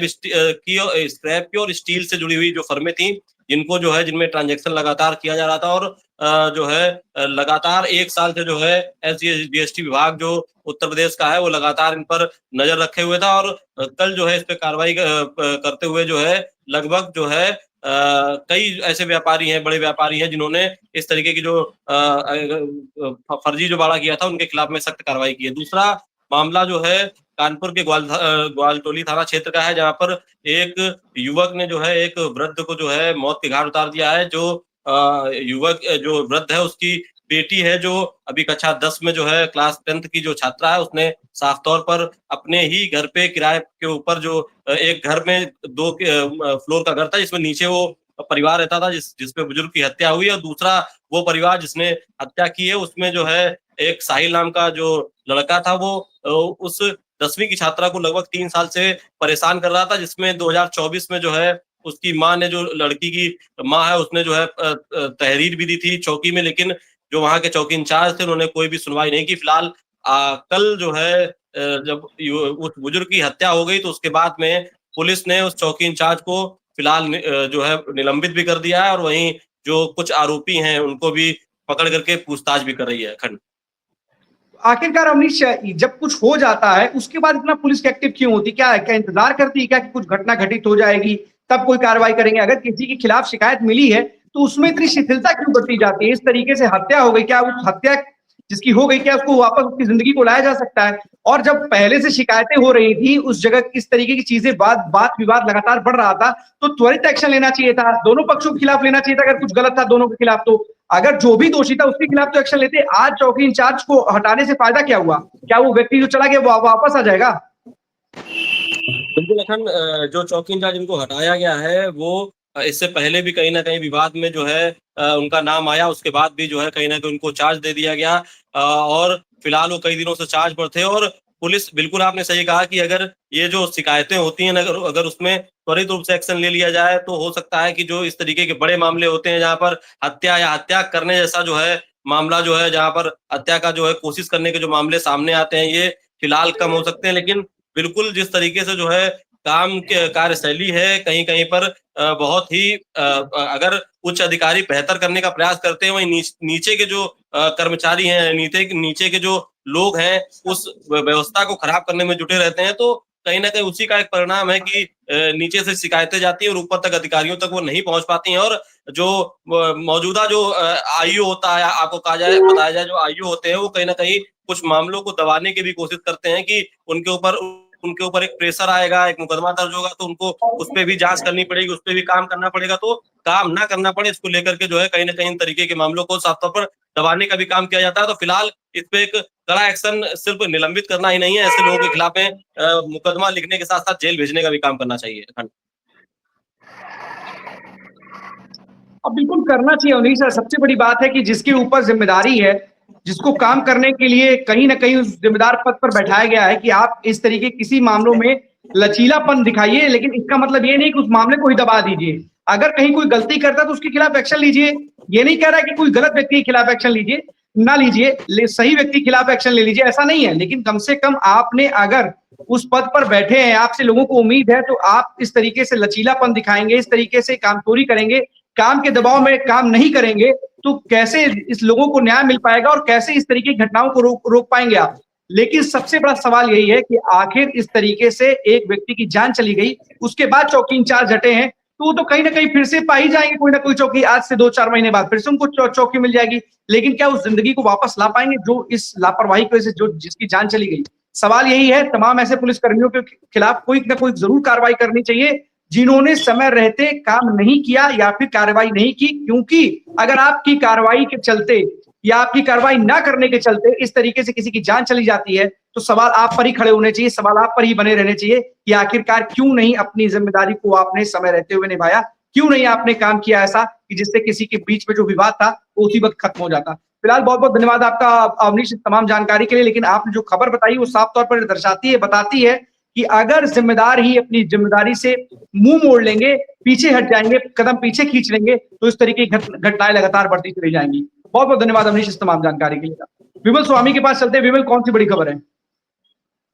की और स्टील से जुड़ी हुई जो फर्में थी, जिनको जो है जिनमें ट्रांजैक्शन लगातार किया जा रहा था और जो है लगातार 1 साल से जो है SGST विभाग जो उत्तर प्रदेश का है वो लगातार इन पर नजर रखे हुए था और कल जो है इस पे कार्रवाई करते हुए जो है लगभग जो है कई ऐसे व्यापारी हैं, बड़े व्यापारी हैं जिन्होंने इस तरीके की जो फर्जी जो बाड़ा किया था उनके खिलाफ में सख्त कार्रवाई की है। दूसरा मामला जो है कानपुर के ग्वालटोली थाना क्षेत्र का है, जहां पर एक युवक ने जो है एक वृद्ध को जो है मौत के घाट उतार दिया है। जो युवक जो वृद्ध है उसकी बेटी है, जो अभी कक्षा 10 में जो है क्लास 10th की जो छात्रा है, उसने साफ तौर पर अपने ही घर पे किराए के ऊपर जो एक घर में 2 फ्लोर का घर था, जिसमें नीचे वो परिवार रहता था जिसमें बुजुर्ग की हत्या हुई, और दूसरा वो परिवार जिसने हत्या की है उसमें जो है एक साहिल नाम का जो लड़का था, वो उस 10वीं की छात्रा को लगभग 3 साल से परेशान कर रहा था, जिसमें 2024 में जो है उसकी माँ ने, जो लड़की की माँ है, उसने जो है तहरीर भी दी थी चौकी में, लेकिन जो वहां के चौकी इंचार्ज थे उन्होंने कोई भी सुनवाई नहीं की। फिलहाल कल जो है जब उस बुजुर्ग की हत्या हो गई तो उसके बाद में पुलिस ने उस चौकी इंचार्ज को फिलहाल जो है निलंबित भी कर दिया है, और वहीं जो कुछ आरोपी हैं उनको भी पकड़ करके पूछताछ भी कर रही है। खंड आखिरकार अवनीश, जब कुछ हो जाता है उसके बाद इतना पुलिस एक्टिव क्यों होती? क्या इंतजार करती है क्या कि कुछ घटना घटित हो जाएगी तब कोई कार्रवाई करेंगे? अगर किसी के खिलाफ शिकायत मिली है तो उसमें इतनी शिथिलता क्यों बरती जाती है? इस तरीके से हत्या हो गई, क्या उस हत्या जिसकी हो गई, क्या उसको वापस उसकी जिंदगी को लाया जा सकता है? और जब पहले से शिकायतें हो रही थी, उस जगह इस तरीके की चीजें, बात विवाद लगातार बढ़ रहा था, तो त्वरित एक्शन लेना चाहिए था, दोनों पक्षों के खिलाफ लेना चाहिए था। अगर कुछ गलत था दोनों के खिलाफ, तो अगर जो भी दोषी था उसके खिलाफ तो एक्शन लेते। आज चौकी इंचार्ज को हटाने से फायदा क्या हुआ? क्या वो व्यक्ति जो चला गया वो वापस आ जाएगा? बिल्कुल अखंड, जो चौकी इंचार्ज इनको हटाया गया है वो इससे पहले भी कहीं ना कहीं विवाद में जो है उनका नाम आया, उसके बाद भी जो है कहीं ना कहीं उनको चार्ज दे दिया गया, और फिलहाल वो कई दिनों से चार्ज पर थे। और पुलिस, बिल्कुल आपने सही कहा कि अगर ये जो शिकायतें होती हैं, अगर उसमें त्वरित रूप से एक्शन ले लिया जाए तो हो सकता है कि जो इस तरीके के बड़े मामले होते हैं, जहां पर हत्या या हत्या करने जैसा जो है मामला जो है, जहां पर हत्या का जो है कोशिश करने के जो मामले सामने आते हैं, ये फिलहाल कम हो सकते हैं। लेकिन बिल्कुल जिस तरीके से जो है काम के कार्यशैली है, कहीं कहीं पर बहुत ही अगर उच्च अधिकारी बेहतर करने का प्रयास करते हैं, वहीं नीचे के जो कर्मचारी हैं, नीचे के जो लोग हैं, उस व्यवस्था को खराब करने में जुटे रहते हैं। तो कहीं ना कहीं उसी का एक परिणाम है कि नीचे से शिकायतें जाती हैं और ऊपर तक अधिकारियों तक वो नहीं पहुंच पाती हैं। और जो मौजूदा जो आईओ होता है, आपको बताया जाए जो आईओ होते हैं, वो कहीं ना कहीं कुछ मामलों को दबाने की भी कोशिश करते हैं कि उनके ऊपर एक प्रेशर आएगा, एक मुकदमा दर्ज होगा तो उनको उस पे भी जांच करनी पड़ेगी, उस पे भी काम करना पड़ेगा। तो काम ना करना पड़े, इसको लेकर के जो है कहीं ना कहीं तरीके के मामलों को साफ तौर पर दबाने का भी काम किया जाता है। तो फिलहाल इस पे एक कड़ा एक्शन सिर्फ निलंबित करना ही नहीं है, ऐसे लोगों के खिलाफ में मुकदमा लिखने के साथ साथ जेल भेजने का भी काम करना चाहिए। अब बिल्कुल करना चाहिए अवनीश। सबसे बड़ी बात है कि जिसके ऊपर जिम्मेदारी है, जिसको काम करने के लिए कहीं ना कहीं उस जिम्मेदार पद पर बैठाया गया है, कि आप इस तरीके किसी मामलों में लचीलापन दिखाइए, लेकिन इसका मतलब ये नहीं कि उस मामले को ही दबा दीजिए। अगर कहीं कोई गलती करता है तो उसके खिलाफ एक्शन लीजिए। ये नहीं कह रहा है कि कोई गलत व्यक्ति के खिलाफ एक्शन लीजिए, ना लीजिए, सही व्यक्ति के खिलाफ एक्शन ले लीजिए, ऐसा नहीं है। लेकिन कम से कम आपने अगर उस पद पर बैठे हैं, आपसे लोगों को उम्मीद है, तो आप इस तरीके से लचीलापन दिखाएंगे, इस तरीके से कामचोरी करेंगे, काम के दबाव में काम नहीं करेंगे, तो कैसे इस लोगों को न्याय मिल पाएगा और कैसे इस तरीके की घटनाओं को रोक पाएंगे आप? लेकिन सबसे बड़ा सवाल यही है कि आखिर इस तरीके से एक व्यक्ति की जान चली गई, उसके बाद चौकी इंचार्ज हटे हैं, तो वो तो कहीं ना कहीं फिर से पा ही जाएंगे कोई ना कोई चौकी। आज से 2-4 महीने बाद फिर से उनको चौकी मिल जाएगी, लेकिन क्या उस जिंदगी को वापस ला पाएंगे जो इस लापरवाही की वजह से जिसकी जान चली गई? सवाल यही है। तमाम ऐसे पुलिसकर्मियों के खिलाफ कोई ना कोई जरूर कार्रवाई करनी चाहिए जिन्होंने समय रहते काम नहीं किया या फिर कार्रवाई नहीं की, क्योंकि अगर आपकी कार्रवाई के चलते या आपकी कार्रवाई ना करने के चलते इस तरीके से किसी की जान चली जाती है, तो सवाल आप पर ही खड़े होने चाहिए, सवाल आप पर ही बने रहने चाहिए कि आखिरकार क्यों नहीं अपनी जिम्मेदारी को आपने समय रहते हुए निभाया, क्यों नहीं आपने काम किया ऐसा कि जिससे किसी के बीच में जो विवाद था वो उसी वक्त खत्म हो जाता। फिलहाल बहुत बहुत धन्यवाद आपका अवनीश तमाम जानकारी के लिए। लेकिन आपने जो खबर बताई वो साफ तौर पर दर्शाती है, बताती है कि अगर जिम्मेदार ही अपनी जिम्मेदारी से मुंह मोड़ लेंगे, पीछे हट जाएंगे, कदम पीछे खींच लेंगे, तो इस तरीके की घटनाएं लगातार बढ़ती चली जाएंगी। बहुत बहुत धन्यवाद अवनीश इस तमाम जानकारी के लिए। विमल स्वामी के पास चलते हैं। विमल, कौन सी बड़ी खबर है?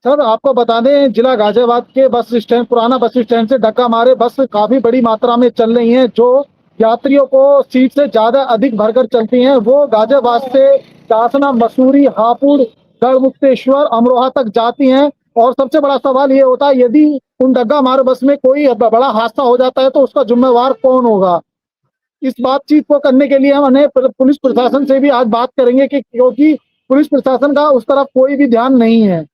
सर, आपको बता दें, जिला गाजियाबाद के बस स्टैंड, पुराना बस स्टैंड से धक्का मारे बस काफी बड़ी मात्रा में चल रही हैं, जो यात्रियों को सीट से ज्यादा अधिक भरकर चलती हैं। वो गाजियाबाद से शासना, मसूरी, हापुड़, गढ़मुक्तेश्वर, अमरोहा तक जाती हैं। और सबसे बड़ा सवाल ये होता है, यदि उन धक्का मारे बस में कोई बड़ा हादसा हो जाता है तो उसका जिम्मेवार कौन होगा? इस बातचीत को करने के लिए हम पुलिस प्रशासन से भी आज बात करेंगे, कि क्योंकि पुलिस प्रशासन का उस तरफ कोई भी ध्यान नहीं है।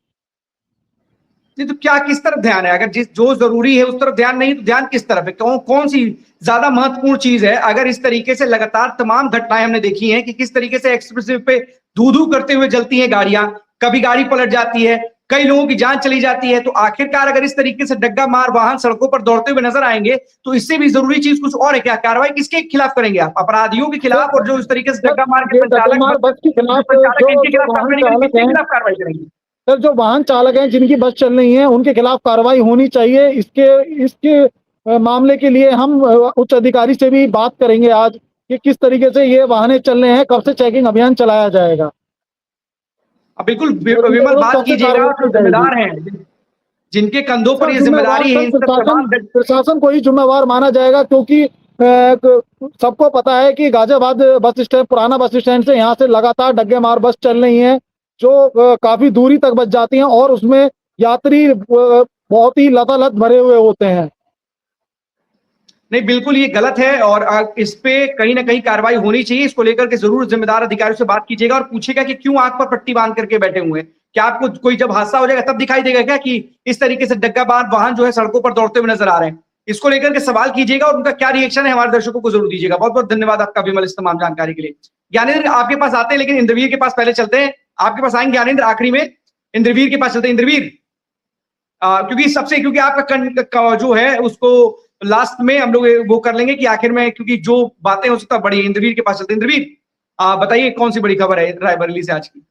नहीं तो क्या किस तरफ ध्यान है? अगर जिस जो जरूरी है उस तरफ ध्यान नहीं तो ध्यान किस तरफ है? कौन सी ज्यादा महत्वपूर्ण चीज है? अगर इस तरीके से लगातार तमाम घटनाएं हमने देखी हैं कि किस तरीके से एक्सप्रेसवे पे धू धू करते हुए जलती हैं गाड़ियां, कभी गाड़ी पलट जाती है, कई लोगों की जान चली जाती है, तो आखिरकार अगर इस तरीके से डग्गा मार वाहन सड़कों पर दौड़ते हुए नजर आएंगे तो इससे भी जरूरी चीज कुछ और है क्या? कार्रवाई किसके खिलाफ करेंगे आप? अपराधियों के खिलाफ? और जो इस तरीके से डग्गा मार के डग्गा बस के खिलाफ जो वाहन चालक हैं, कार्रवाई करेंगे? सर जो वाहन चालक हैं जिनकी बस चल रही है उनके खिलाफ कार्रवाई होनी चाहिए। इसके मामले के लिए हम उच्च अधिकारी से भी बात करेंगे आज कि किस तरीके से ये वाहन चल रहे हैं, कब से चेकिंग अभियान चलाया जाएगा। बिल्कुल विमल, बात कीजिएगा जो जिम्मेदार हैं, जिनके कंधों पर ये जिम्मेदारी है, प्रशासन को ही जिम्मेवार माना जाएगा, क्योंकि सबको पता है कि गाजियाबाद बस स्टैंड, पुराना बस स्टैंड से यहाँ से लगातार डग्गे मार बस चल रही हैं जो काफी दूरी तक बच जाती हैं और उसमें यात्री बहुत ही लतालत भरे हुए होते हैं। नहीं, बिल्कुल ये गलत है और इस पे कहीं ना कहीं कार्रवाई होनी चाहिए। इसको लेकर के जरूर जिम्मेदार अधिकारियों से बात कीजिएगा और पूछेगा कि क्यों आंख पर पट्टी बांध करके बैठे हुए हैं। क्या आपको कोई जब हादसा हो जाएगा तब दिखाई देगा क्या कि इस तरीके से डग्गाबाज वाहन जो है सड़कों पर दौड़ते हुए नजर आ रहे हैं? इसको लेकर के सवाल कीजिएगा और उनका क्या रिएक्शन है हमारे दर्शकों को जरूर दीजिएगा। बहुत बहुत धन्यवाद आपका विमल इस तमाम जानकारी के लिए। ज्ञानेंद्र आपके पास आते हैं, लेकिन इंद्रवीर के पास पहले चलते हैं। आपके पास आएंगे ज्ञानेंद्र आखिरी में, इंद्रवीर के पास चलते हैं। इंद्रवीर, क्योंकि आपका जो है उसको लास्ट में हम लोग वो कर लेंगे कि आखिर में, क्योंकि जो बातें हो सकता बड़ी है। इंद्रवीर के पास चलते हैं। इंद्रवीर, बताइए कौन सी बड़ी खबर है रायबरेली से आज की?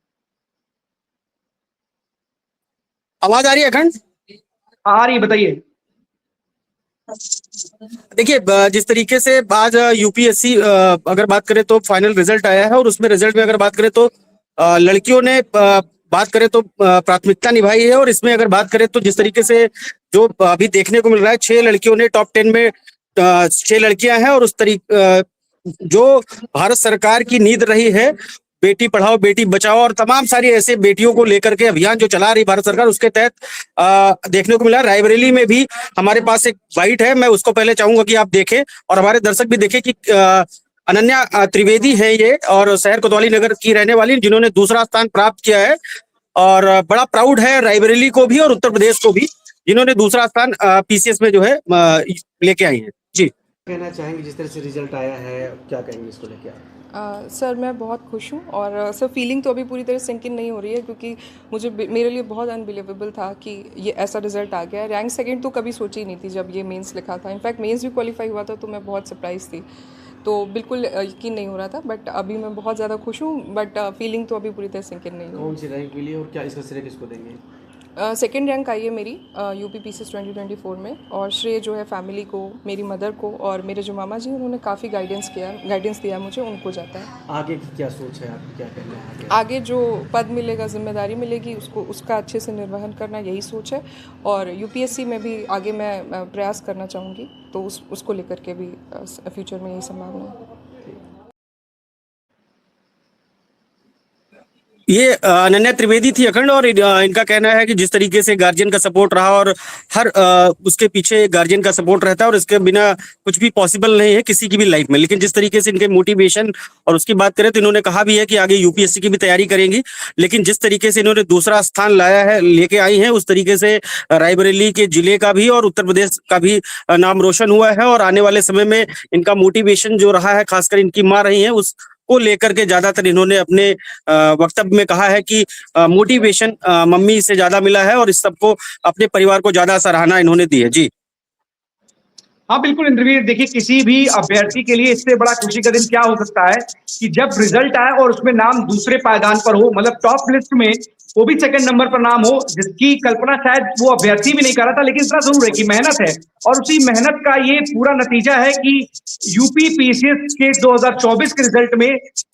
आवाज आ रही है अखंड? आ रही है, बताइए। देखिए, जिस तरीके से आज यूपीएससी अगर बात करें तो फाइनल रिजल्ट आया है और उसमें रिजल्ट में अगर बात करें तो लड़कियों ने बात करें तो प्राथमिकता निभाई है। और इसमें अगर बात करें तो जिस तरीके से जो अभी देखने को मिल रहा है, 6 लड़कियों ने टॉप 10 में 6 लड़कियां हैं। और उस तरीके जो भारत सरकार की नीड रही है बेटी पढ़ाओ बेटी बचाओ और तमाम सारी ऐसे बेटियों को लेकर के अभियान जो चला रही भारत सरकार, उसके तहत देखने को मिला। रायबरेली में भी हमारे पास एक बाइट है, मैं उसको पहले चाहूंगा कि आप देखें और हमारे दर्शक भी देखें कि अनन्या त्रिवेदी है ये, और शहर कोतवाली नगर की रहने वाली, जिन्होंने दूसरा स्थान प्राप्त किया है। और बड़ा प्राउड है रायबरेली को भी और उत्तर प्रदेश को भी, जिन्होंने दूसरा स्थान पीसीएस में जो है लेके आई है। जी, कहना चाहेंगे जिस तरह से रिजल्ट आया है, क्या कहेंगे इसको लेके आप? सर मैं बहुत खुश हूँ और सर फीलिंग तो अभी पूरी तरह सिंक इन नहीं हो रही है, क्योंकि मेरे लिए बहुत अनबिलीवेबल था कि ये ऐसा रिजल्ट आ गया। रैंक सेकंड तो कभी सोची ही नहीं थी जब ये मेंस लिखा था। इनफैक्ट मेंस भी क्वालिफाई हुआ था तो मैं बहुत सरप्राइज थी, तो बिल्कुल यकीन नहीं हो रहा था। बट अभी मैं बहुत ज़्यादा खुश हूँ, बट फीलिंग तो अभी पूरी तरह सिंक इन नहीं हुई। कौन सी रैंक मिली और क्या इसका श्रेय किसको देंगे? सेकेंड रैंक आई है मेरी यूपी पीसीएस 2024 में, और श्रेय जो है फैमिली को, मेरी मदर को और मेरे जो मामा जी उन्होंने काफ़ी गाइडेंस दिया मुझे, उनको जाता है। आगे की क्या सोच है आपकी, क्या करना है आगे जो पद मिलेगा, जिम्मेदारी मिलेगी, उसका अच्छे से निर्वहन करना, यही सोच है। और यूपीएससी में भी आगे मैं प्रयास करना चाहूँगी, तो उसको लेकर के भी फ्यूचर में यही संभावना है। ये अनन्या त्रिवेदी थी अखंड, और इनका कहना है कि जिस तरीके से गार्जियन का सपोर्ट रहा और हर उसके पीछे गार्जियन का सपोर्ट रहता है और इसके बिना कुछ भी पॉसिबल नहीं है किसी की भी लाइफ में। लेकिन जिस तरीके से इनके मोटिवेशन और उसकी बात करें तो इन्होंने कहा भी है कि आगे यूपीएससी की भी तैयारी करेंगी। लेकिन जिस तरीके से इन्होंने दूसरा स्थान लाया है, लेके आई हैं, उस तरीके से रायबरेली के जिले का भी और उत्तर प्रदेश का भी नाम रोशन हुआ है। और आने वाले समय में इनका मोटिवेशन जो रहा है, खासकर इनकी माँ रही है, उस को लेकर के ज्यादातर इन्होंने अपने वक्तव्य में कहा है कि मोटिवेशन मम्मी से ज्यादा मिला है और इस सबको अपने परिवार को ज्यादा सराहना इन्होंने दी है। जी हाँ बिल्कुल इंद्रवीर, देखिए किसी भी अभ्यर्थी के लिए इससे बड़ा खुशी का दिन क्या हो सकता है कि जब रिजल्ट आए और उसमें नाम दूसरे पायदान पर हो, मतलब टॉप लिस्ट में वो भी सेकंड नंबर पर नाम हो, जिसकी कल्पना शायद वो अभ्यर्थी भी नहीं कर रहा था। लेकिन इतना जरूर है कि मेहनत है और उसी मेहनत का ये पूरा नतीजा है कि यूपी पीसीएस के 2024 के रिजल्ट में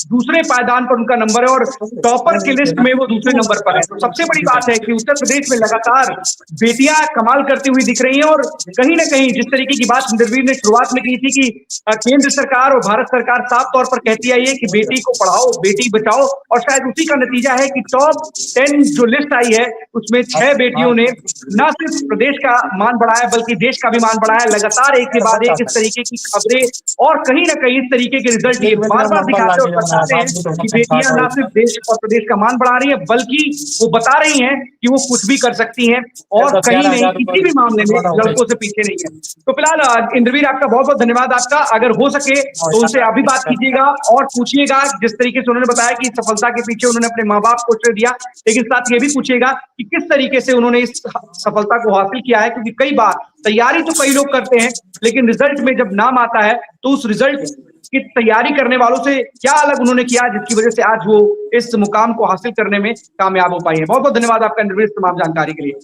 दूसरे पायदान पर उनका नंबर है और टॉपर की लिस्ट में वो दूसरे नंबर पर है। तो सबसे बड़ी बात है कि उत्तर प्रदेश में लगातार बेटियां कमाल करती हुई दिख रही हैं। और कहीं ना कहीं जिस तरीके की बात इंद्रवीर ने शुरुआत में की थी कि केंद्र सरकार और भारत सरकार साफ तौर पर कहती आई है कि बेटी को पढ़ाओ बेटी बचाओ, और शायद उसी का नतीजा है कि टॉप 10 जो लिस्ट आई है उसमें 6 बेटियों ने न सिर्फ प्रदेश का मान बढ़ाया बल्कि देश का भी स्वाभिमान बढ़ा है। लगातार एक के बाद एक इस तरीके की खबरें और कहीं ना कहीं इस तरीके के रिजल्ट ये बार बार दिखाते और बताते हैं कि बेटियां ना सिर्फ देश और प्रदेश का मान बढ़ा रही है, बल्कि वो बता रही हैं कि वो कुछ भी कर सकती हैं और कहीं नहीं किसी भी मामले में लड़कों से पीछे नहीं है। तो फिलहाल इंद्रवीर, आपका बहुत बहुत धन्यवाद। आपका अगर हो सके तो उनसे अभी बात कीजिएगा और पूछिएगा, जिस तरीके से उन्होंने बताया कि सफलता के पीछे उन्होंने अपने माँ बाप को श्रेय दिया, लेकिन साथ ये भी पूछिएगा कि किस तरीके से उन्होंने इस सफलता को हासिल किया है, क्योंकि कई बार तैयारी तो कई लोग करते हैं लेकिन रिजल्ट में जब नाम आता है तो उस रिजल्ट की तैयारी करने वालों से क्या अलग उन्होंने किया जिसकी वजह से आज वो इस मुकाम को हासिल करने में कामयाब हो पाई है। बहुत बहुत धन्यवाद आपका इंद्रवीर, तमाम जानकारी के लिए।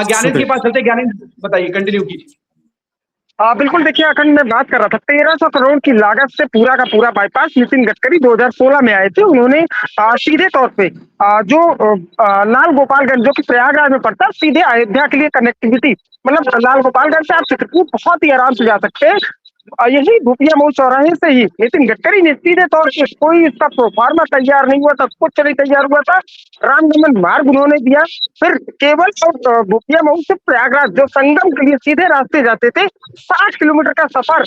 ज्ञानेंद्र के पास चलते। ज्ञानेंद्र, बताइए, कंटिन्यू कीजिए। बिल्कुल, देखिए अखंड मैं बात कर रहा था 1300 करोड़ की लागत से पूरा का पूरा बाईपास नितिन गडकरी 2016 में आए थे। उन्होंने सीधे तौर पे जो लाल गोपालगंज जो कि प्रयागराज में पड़ता है, सीधे अयोध्या के लिए कनेक्टिविटी, मतलब लाल गोपालगंज से आप चित्रकूट बहुत ही आराम से जा सकते हैं। यही भूपिया मऊ चौराहे से ही नितिन गडकरी ने सीधे तौर पे, कोई इसका प्रोफार्मा तैयार नहीं हुआ था, कुछ नहीं तैयार हुआ था, रामगमन मार्ग उन्होंने दिया। फिर केवल भूपिया मऊ से प्रयागराज जो संगम के लिए सीधे रास्ते जाते थे, 60 किलोमीटर का सफर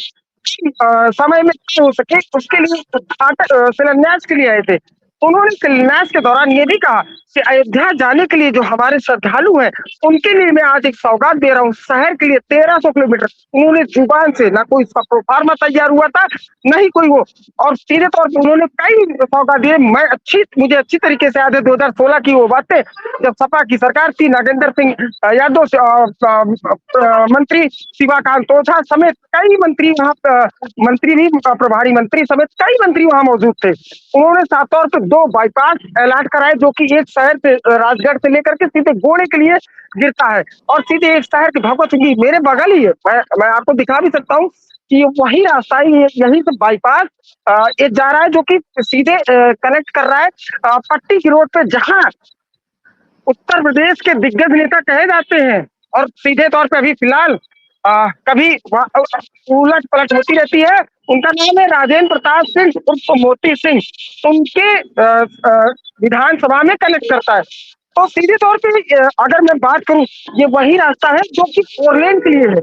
समय में हो सके उसके लिए शिलान्यास के लिए आए थे। उन्होंने शिलान्यास के दौरान ये भी कहा कि अयोध्या जाने के लिए जो हमारे श्रद्धालु हैं उनके लिए मैं आज एक सौगात दे रहा हूँ, शहर के लिए 1300 किलोमीटर। उन्होंने जुबान से, ना कोई इसका प्रोफार्मा तैयार हुआ था, नहीं कोई वो, और सीधे तौर पर उन्होंने कई सौगात दिए। मुझे अच्छी तरीके से याद है 2016 की वो बातें, जब सपा की सरकार थी, नागेंद्र सिंह यादव मंत्री, शिवाकांत ओझा समेत कई मंत्री वहाँ, मंत्री भी प्रभारी मंत्री समेत कई मंत्री वहाँ मौजूद थे। उन्होंने साफ तौर पर 2 बाईपास ऐलान कराए जो कि एक शहर से, राजगढ़ से लेकर के सीधे गोड़े के लिए गिरता है, और सीधे एक शहर के भगवत सिंह मेरे बगल ही है, मैं आपको दिखा भी सकता हूँ कि वही रास्ता है, यही से बाईपास एक जा रहा है जो कि सीधे कनेक्ट कर रहा है पट्टी की रोड पे, जहां उत्तर प्रदेश के दिग्गज नेता कहे जाते हैं। और सीधे तौर पे अभी फिलहाल कभी उलट पलट होती रहती है। उनका नाम है राजेंद्र प्रताप सिंह उर्फ मोती सिंह, उनके विधानसभा में कनेक्ट करता है। तो सीधे तौर पे अगर मैं बात करूं, ये वही रास्ता है जो कि 4 लेन के लिए है।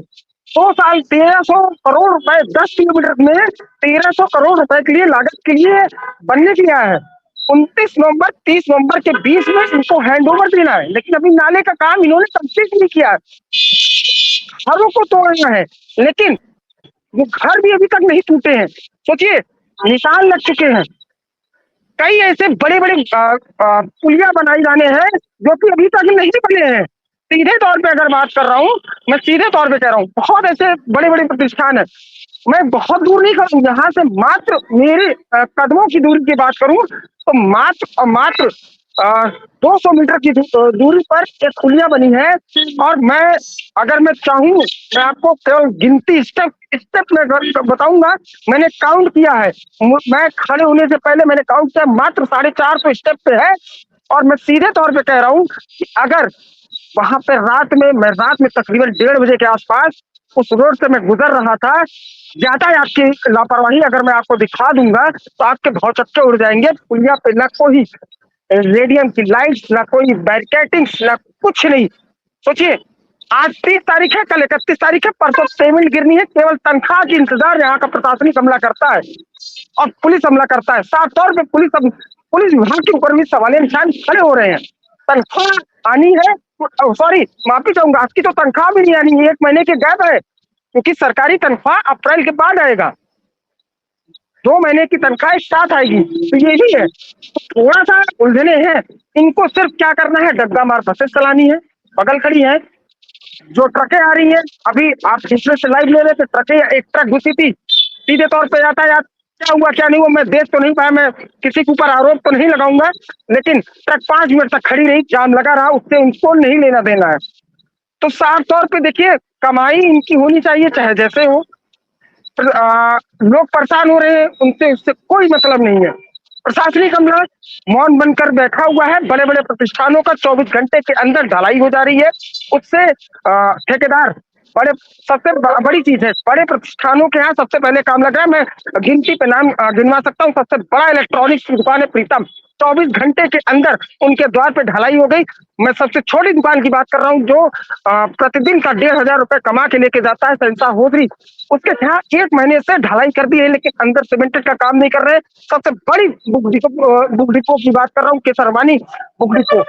2 साल 1300 करोड़ रुपए, 10 किलोमीटर में 1300 करोड़ रुपए के लिए लागत के लिए बनने के लिए आया है। 29 नवंबर 30 नवंबर के बीच में इनको हैंड ओवर देना है, लेकिन अभी नाले का काम इन्होंने कंप्लीट नहीं किया है। घरों को तोड़ना है, लेकिन वो घर भी अभी तक नहीं टूटे हैं। सोचिए, निशान लग चुके हैं। कई ऐसे बड़े बड़े पुलिया बनाई जाने हैं जो कि अभी तक नहीं बने हैं। सीधे तौर पे अगर बात कर रहा हूँ, मैं सीधे तौर पे कह रहा हूँ, बहुत ऐसे बड़े बड़े प्रतिष्ठान है। मैं बहुत दूर नहीं करूँ, यहाँ से मात्र मेरे कदमों की दूरी की बात करूँ तो मात्र 200 मीटर की दूरी पर एक पुलिया बनी है। और अगर मैं चाहूँ, मैं आपको केवल गिनती स्टेप में बताऊंगा। मैंने काउंट किया है, मैं खड़े होने से पहले मैंने काउंट किया, मात्र 450 स्टेप पे है। और मैं सीधे तौर पे कह रहा हूँ कि अगर वहां पे रात में तकरीबन 1:30 बजे के आसपास उस रोड से मैं गुजर रहा था, यातायात की लापरवाही अगर मैं आपको दिखा दूंगा तो आपके भौचक्के उड़ जाएंगे। पुलिया पे ना कोई रेडियम की लाइट्स, ना कोई बैरिकेडिंग, ना कुछ नहीं। सोचिए, आज 30 तारीख है, कल 31 तारीख है, परसों पेमेंट गिरनी है, केवल तनख्वाह की इंतजार यहाँ का प्रशासनिक हमला करता है और पुलिस हमला करता है। साफ तौर पे पुलिस विभाग के ऊपर भी सवालिया निशान खड़े हो रहे हैं। तनख्वाह आनी है, सॉरी माफी चाहूंगा, आपकी तो तनख्वाह भी नहीं आनी है, 1 महीने के गैप है, क्योंकि सरकारी तनख्वाह अप्रैल के बाद आएगा, 2 महीने की तनख्वाह साथ आएगी। तो ये भी है, तो थोड़ा सा उलझने हैं। इनको सिर्फ क्या करना है, डग्गा मार बसें चलानी है, बगल खड़ी है। जो ट्रकें आ रही हैं, अभी आप दूसरे से लाइव ले रहे थे, ट्रकें, एक ट्रक घुसी थी, सीधे तौर पे यातायात क्या हुआ क्या नहीं हुआ मैं देख तो नहीं पाया, मैं किसी के ऊपर आरोप तो नहीं लगाऊंगा, लेकिन ट्रक 5 मिनट तक खड़ी रही, जाम लगा रहा, उससे उनको नहीं लेना देना है। तो साफ तौर पे देखिए, कमाई इनकी होनी चाहिए चाहे जैसे हो। लोग परेशान हो रहे हैं, उनसे उससे कोई मतलब नहीं है। प्रशासनिक अमला मौन बनकर बैठा हुआ है। बड़े बड़े प्रतिष्ठानों का 24 घंटे के अंदर ढलाई हो जा रही है, उससे ठेकेदार सबसे बड़ी चीज है, बड़े प्रतिष्ठानों के यहाँ सबसे पहले काम लग रहा है। मैं गिनती पे नाम गिनवा सकता हूँ। सबसे बड़ा इलेक्ट्रॉनिक्स की दुकान है प्रीतम, 24 घंटे के अंदर उनके द्वार पे ढलाई हो गई। मैं सबसे छोटी दुकान की बात कर रहा हूँ जो प्रतिदिन का 1500 रुपए कमा के लेके जाता है, शहंशाह होदरी, उसके यहाँ 1 महीने से ढलाई कर दी है, लेकिन अंदर सीमेंटेड का काम नहीं कर रहे। सबसे बड़ी बुक डिपो की बात कर रहा हूँ, केसरवानी बुक डिपो,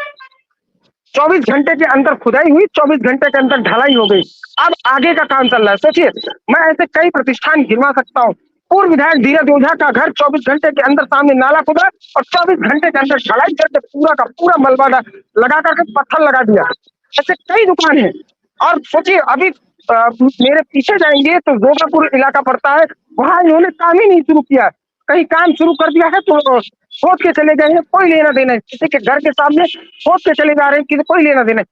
24 घंटे के अंदर खुदाई हुई, 24 घंटे के अंदर ढलाई हो गई। अब आगे का काम चल रहा है। सोचिए, मैं ऐसे कई प्रतिष्ठान गिनवा सकता हूँ। पूर्व विधायक धीरज ओझा का घर 24 घंटे के अंदर सामने नाला खुदा और 24 घंटे के अंदर ढलाई करके पूरा का पूरा मलबा लगा करके पत्थर लगा दिया। ऐसे कई दुकान है। और सोचिए, अभी मेरे पीछे जाएंगे तो जोगापुर इलाका पड़ता है, वहां इन्होंने काम ही नहीं शुरू किया। कहीं काम शुरू कर दिया है तो सोच के चले गए हैं, कोई लेना देना है। किसी के घर के सामने सोच के चले जा रहे हैं कि कोई लेना देना है।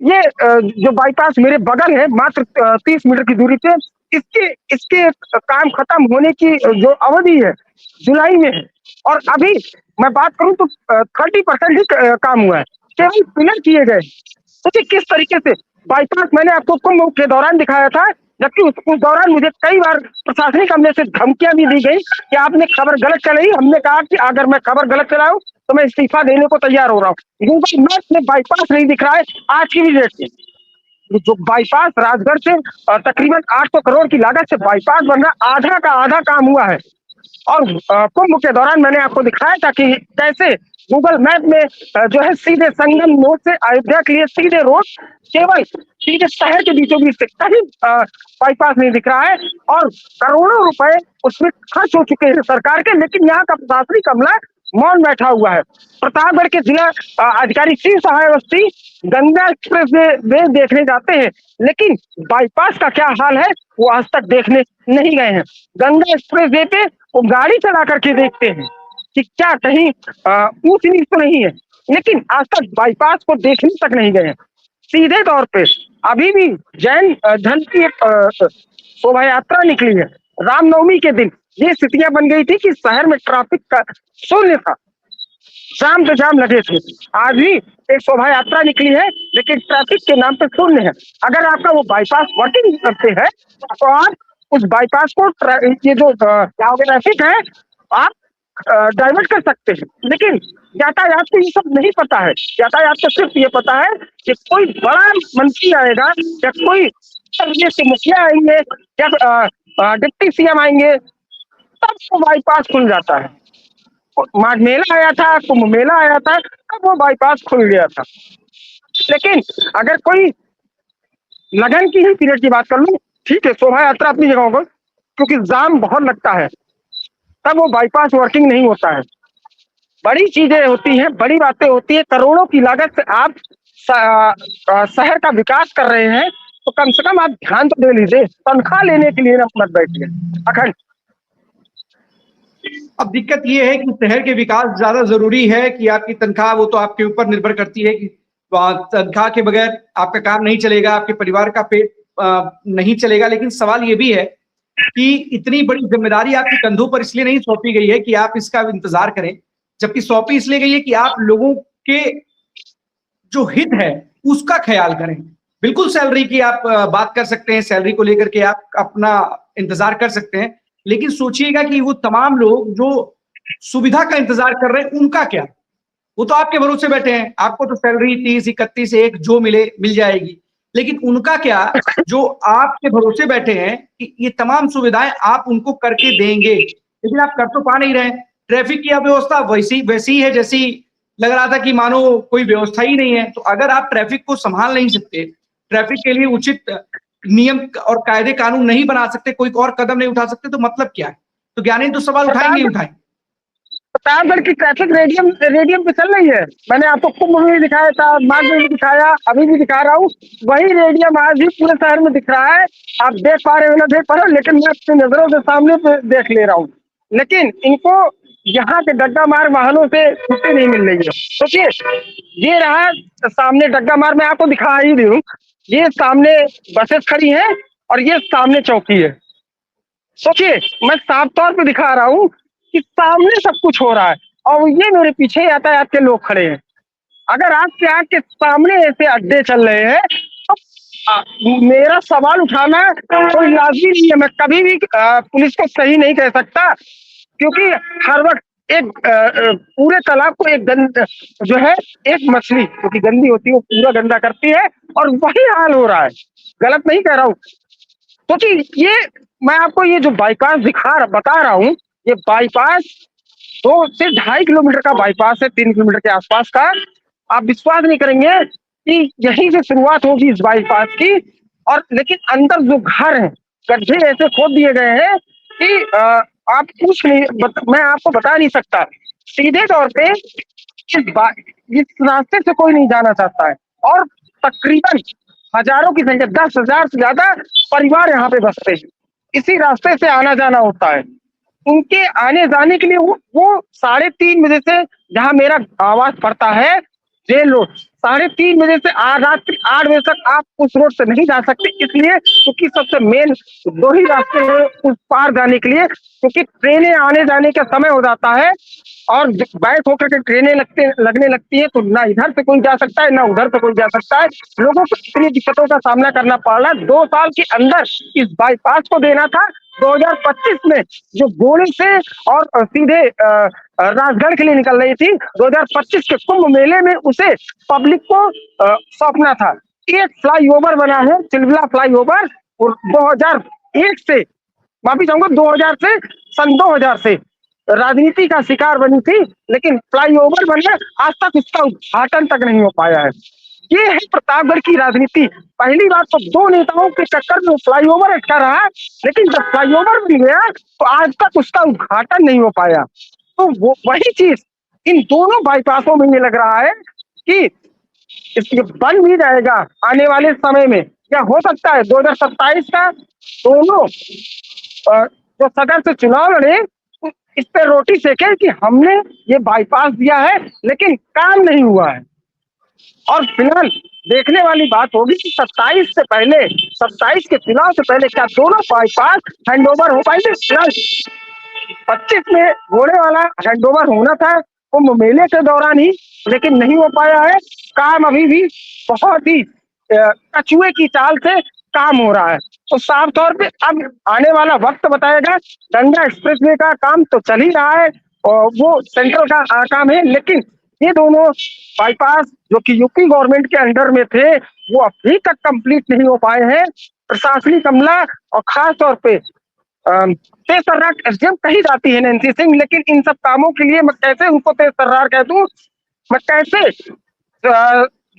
ये जो बाईपास मेरे बगल है, मात्र 30 मीटर की दूरी पे, इसके काम खत्म होने की जो अवधि है जुलाई में है। और अभी मैं बात करूं तो 30% ही काम हुआ है, केवल पिलर किए गए। सोचिए किस तरीके से बाईपास मैंने आपको कुंभ के दौरान दिखाया था, जबकि उस दौरान मुझे कई बार प्रशासनिक अमले से धमकियां भी दी गई कि आपने खबर गलत चलाई। हमने कहा कि अगर मैं खबर गलत चलाऊं तो मैं इस्तीफा देने को तैयार हो रहा हूँ। गूगल मैप में बाईपास नहीं दिख रहा है आज की भी डेट में। जो बाईपास राजगढ़ से तकरीबन 800 करोड़ की लागत से बाईपास बन रहा, आधा का आधा काम हुआ है। और कुंभ के दौरान मैंने आपको दिखाया था कि कैसे गूगल मैप में जो है सीधे संगम मोड़ से अयोध्या के लिए सीधे रोड, केवल सीधे शहर के बीचों बीच से कहीं बाईपास नहीं दिख रहा है। और करोड़ों रुपए उसमें खर्च हो चुके हैं सरकार के, लेकिन यहाँ का प्रशासनिक अमला मौन बैठा हुआ है। प्रतापगढ़ के जिला अधिकारी शिव सहाय अवस्थी गंगा एक्सप्रेस वे देखने जाते हैं, लेकिन बाईपास का क्या हाल है वो आज तक देखने नहीं गए हैं। गंगा एक्सप्रेस वे पे वो गाड़ी चला करके देखते हैं कि क्या कहीं ऊंच नीच तो नहीं है, लेकिन आज तक बाईपास को देखने तक नहीं गए हैं। सीधे तौर पे अभी भी जैन धर्म की एक शोभा यात्रा निकली है। रामनवमी के दिन ये स्थितियां बन गई थी कि शहर में ट्रैफिक का शून्य था, जाम तो जाम लगे थे। आज भी एक शोभा यात्रा निकली है, लेकिन ट्रैफिक के नाम पे शून्य है। अगर आपका वो बाईपास वर्किंग करते हैं तो आप उस बाईपास को ये जो ट्रैफिक है आप डाइवर्ट कर सकते हैं, लेकिन यातायात को ये सब नहीं पता है। यातायात को सिर्फ ये पता है कि कोई बड़ा मंत्री आएगा या कोई से मुखिया आएंगे या डिप्टी सीएम आएंगे तब वो बाईपास खुल जाता है। माघ मेला आया था, कुंभ मेला आया था, तब वो बाईपास खुल गया था। लेकिन अगर कोई लगन की ही पीरियड की बात कर लूं, ठीक है, शोभा यात्रा अपनी जगह होगा, क्योंकि जाम बहुत लगता है, तब वो बाईपास वर्किंग नहीं होता है। बड़ी चीजें होती हैं, बड़ी बातें होती है। करोड़ों की लागत से आप शहर का विकास कर रहे हैं, तो कम से कम आप ध्यान तो दे लीजिए। तनख्वाह लेने के लिए ना मत बैठिए। अखंड अब दिक्कत ये है कि शहर के विकास ज्यादा जरूरी है कि आपकी तनख्वाह, वो तो आपके ऊपर निर्भर करती है कि तनख्वाह के बगैर आपका काम नहीं चलेगा, आपके परिवार का पेट नहीं चलेगा। लेकिन सवाल ये भी है कि इतनी बड़ी जिम्मेदारी आपके कंधों पर इसलिए नहीं सौंपी गई है कि आप इसका इंतजार करें, जबकि सौंपी इसलिए गई है कि आप लोगों के जो हित है उसका ख्याल करें। बिल्कुल सैलरी की आप बात कर सकते हैं, सैलरी को लेकर के आप अपना इंतजार कर सकते हैं, लेकिन सोचिएगा कि वो तमाम लोग जो सुविधा का इंतजार कर रहे हैं उनका क्या? वो तो आपके भरोसे बैठे हैं, आपको तो सैलरी 30, 31, 1 जो मिले मिल जाएगी, लेकिन उनका क्या जो आपके भरोसे बैठे हैं कि ये तमाम सुविधाएं आप उनको करके देंगे, लेकिन आप कर तो पा नहीं रहे। ट्रैफिक की व्यवस्था वैसी है जैसी लग रहा था कि मानो कोई व्यवस्था ही नहीं है। तो अगर आप ट्रैफिक को संभाल नहीं सकते, ट्रैफिक के लिए उचित नियम और कायदे कानून नहीं बना सकते, कोई और कदम नहीं उठा सकते, तो मतलब क्या है? तो ज्ञानी तो सवाल उठाएंगे ही उठाएंगे। प्रतापगढ़ की ट्रैफिक रेडियम पे चल रही है। मैंने आपको कुंभ में भी दिखाया था, माघ में भी दिखाया, अभी भी दिखा रहा हूँ। वही रेडियम आज भी पूरे शहर में दिख रहा है। आप देख पा रहे हो ना देख पा रहे हो, लेकिन मैं अपनी नजरों के सामने पे देख ले रहा हूँ। लेकिन इनको यहाँ के डग्गा मार वाहनों से छुट्टी नहीं मिल रही है। सोचिए, ये रहा सामने डग्गा मार, मैं आपको दिखा ही रही हूँ। ये सामने बसेस खड़ी हैं और ये सामने चौकी है। सोचिए, मैं साफ तौर पे दिखा रहा हूँ कि सामने सब कुछ हो रहा है और ये मेरे पीछे यातायात के लोग खड़े हैं। अगर आपके आँख के सामने ऐसे अड्डे चल रहे हैं तो मेरा सवाल उठाना कोई लाजमी नहीं है। मैं कभी भी पुलिस को सही नहीं कह सकता, क्योंकि हर वक्त एक पूरे तालाब को एक जो है एक मछली जो कि गंदी होती है वो पूरा गंदा करती है, और वही हाल हो रहा है। गलत नहीं कह रहा हूँ, क्योंकि ये मैं आपको ये जो बाईपास बता रहा हूँ, ये बाईपास 2 से 2.5 किलोमीटर का बाईपास है, 3 किलोमीटर के आसपास का। आप विश्वास नहीं करेंगे कि यहीं से शुरुआत होगी इस बाईपास की, और लेकिन अंदर जो घर है, गड्ढे ऐसे खोद दिए गए हैं कि आप कुछ नहीं मैं आपको बता नहीं सकता। सीधे तौर पे इस रास्ते से कोई नहीं जाना चाहता है, और तकरीबन हजारों की संख्या, 10,000 से ज्यादा परिवार यहाँ पे बसते हैं। इसी रास्ते से आना जाना होता है। उनके आने जाने के लिए वो 3:30 बजे से, जहाँ मेरा आवाज पड़ता है जेल रोड, 3:30 बजे से रात्रि 8 बजे तक आप उस रोड से नहीं जा सकते, इसलिए क्योंकि सबसे मेन 2 ही रास्ते हैं उस पार जाने के लिए, क्योंकि ट्रेनें आने जाने का समय हो जाता है, और बैठ होकर के ट्रेनें लगने लगती है, तो ना इधर से कोई जा सकता है ना उधर से कोई जा सकता है। लोगों को इतनी दिक्कतों का सामना करना पड़ रहा है। 2 साल के अंदर इस बाईपास को देना था, 2025 में जो गोली से और सीधे राजगढ़ के लिए निकल रही थी, 2025 के कुंभ मेले में उसे पब्लिक को सौंपना था। एक फ्लाईओवर बना है, चिलबिला फ्लाईओवर, और 2001 से, माफी चाहूंगा, 2000 से, सन 2000 से राजनीति का शिकार बनी थी, लेकिन फ्लाईओवर बनना आज तक उसका उद्घाटन तक नहीं हो पाया है। ये है प्रतापगढ़ की राजनीति। पहली बात तो 2 नेताओं के चक्कर में फ्लाईओवर अटका रहा, लेकिन जब फ्लाईओवर बन गया तो आज तक उसका उद्घाटन नहीं हो पाया। तो वो वही चीज इन दोनों बाईपासों में ये लग रहा है कि इसके बन भी जाएगा आने वाले समय में, क्या हो सकता है 2027 का दोनों जो सदर से चुनाव लड़े इस पे रोटी सेके कि हमने ये बाईपास दिया है लेकिन काम नहीं हुआ है। और फिलहाल देखने वाली बात होगी कि 27 से पहले, 27 के चुनाव से पहले क्या दोनों बाईपास हैंडओवर हो पाएंगे। 25 में घोड़े वाला हैंडओवर होना था कुंभ मेले के दौरान ही, लेकिन नहीं हो पाया है। काम अभी भी बहुत ही कछुए की चाल से काम हो रहा है। तो साफ तौर पे अब आने वाला वक्त बताएगा। गंगा एक्सप्रेसवे का काम तो चल ही रहा है और वो सेंट्रल का काम है, लेकिन ये दोनों बाईपास जो कि यूपी गवर्नमेंट के अंडर में थे वो अभी तक कंप्लीट नहीं हो पाए हैं। प्रशासनिक अमला और खास तौर पे तेज तर्रार एसडीएम कही जाती है नैन्सी सिंह, लेकिन इन सब कामों के लिए मैं कैसे उनको तेज तर्रार कह दूं, मैं कैसे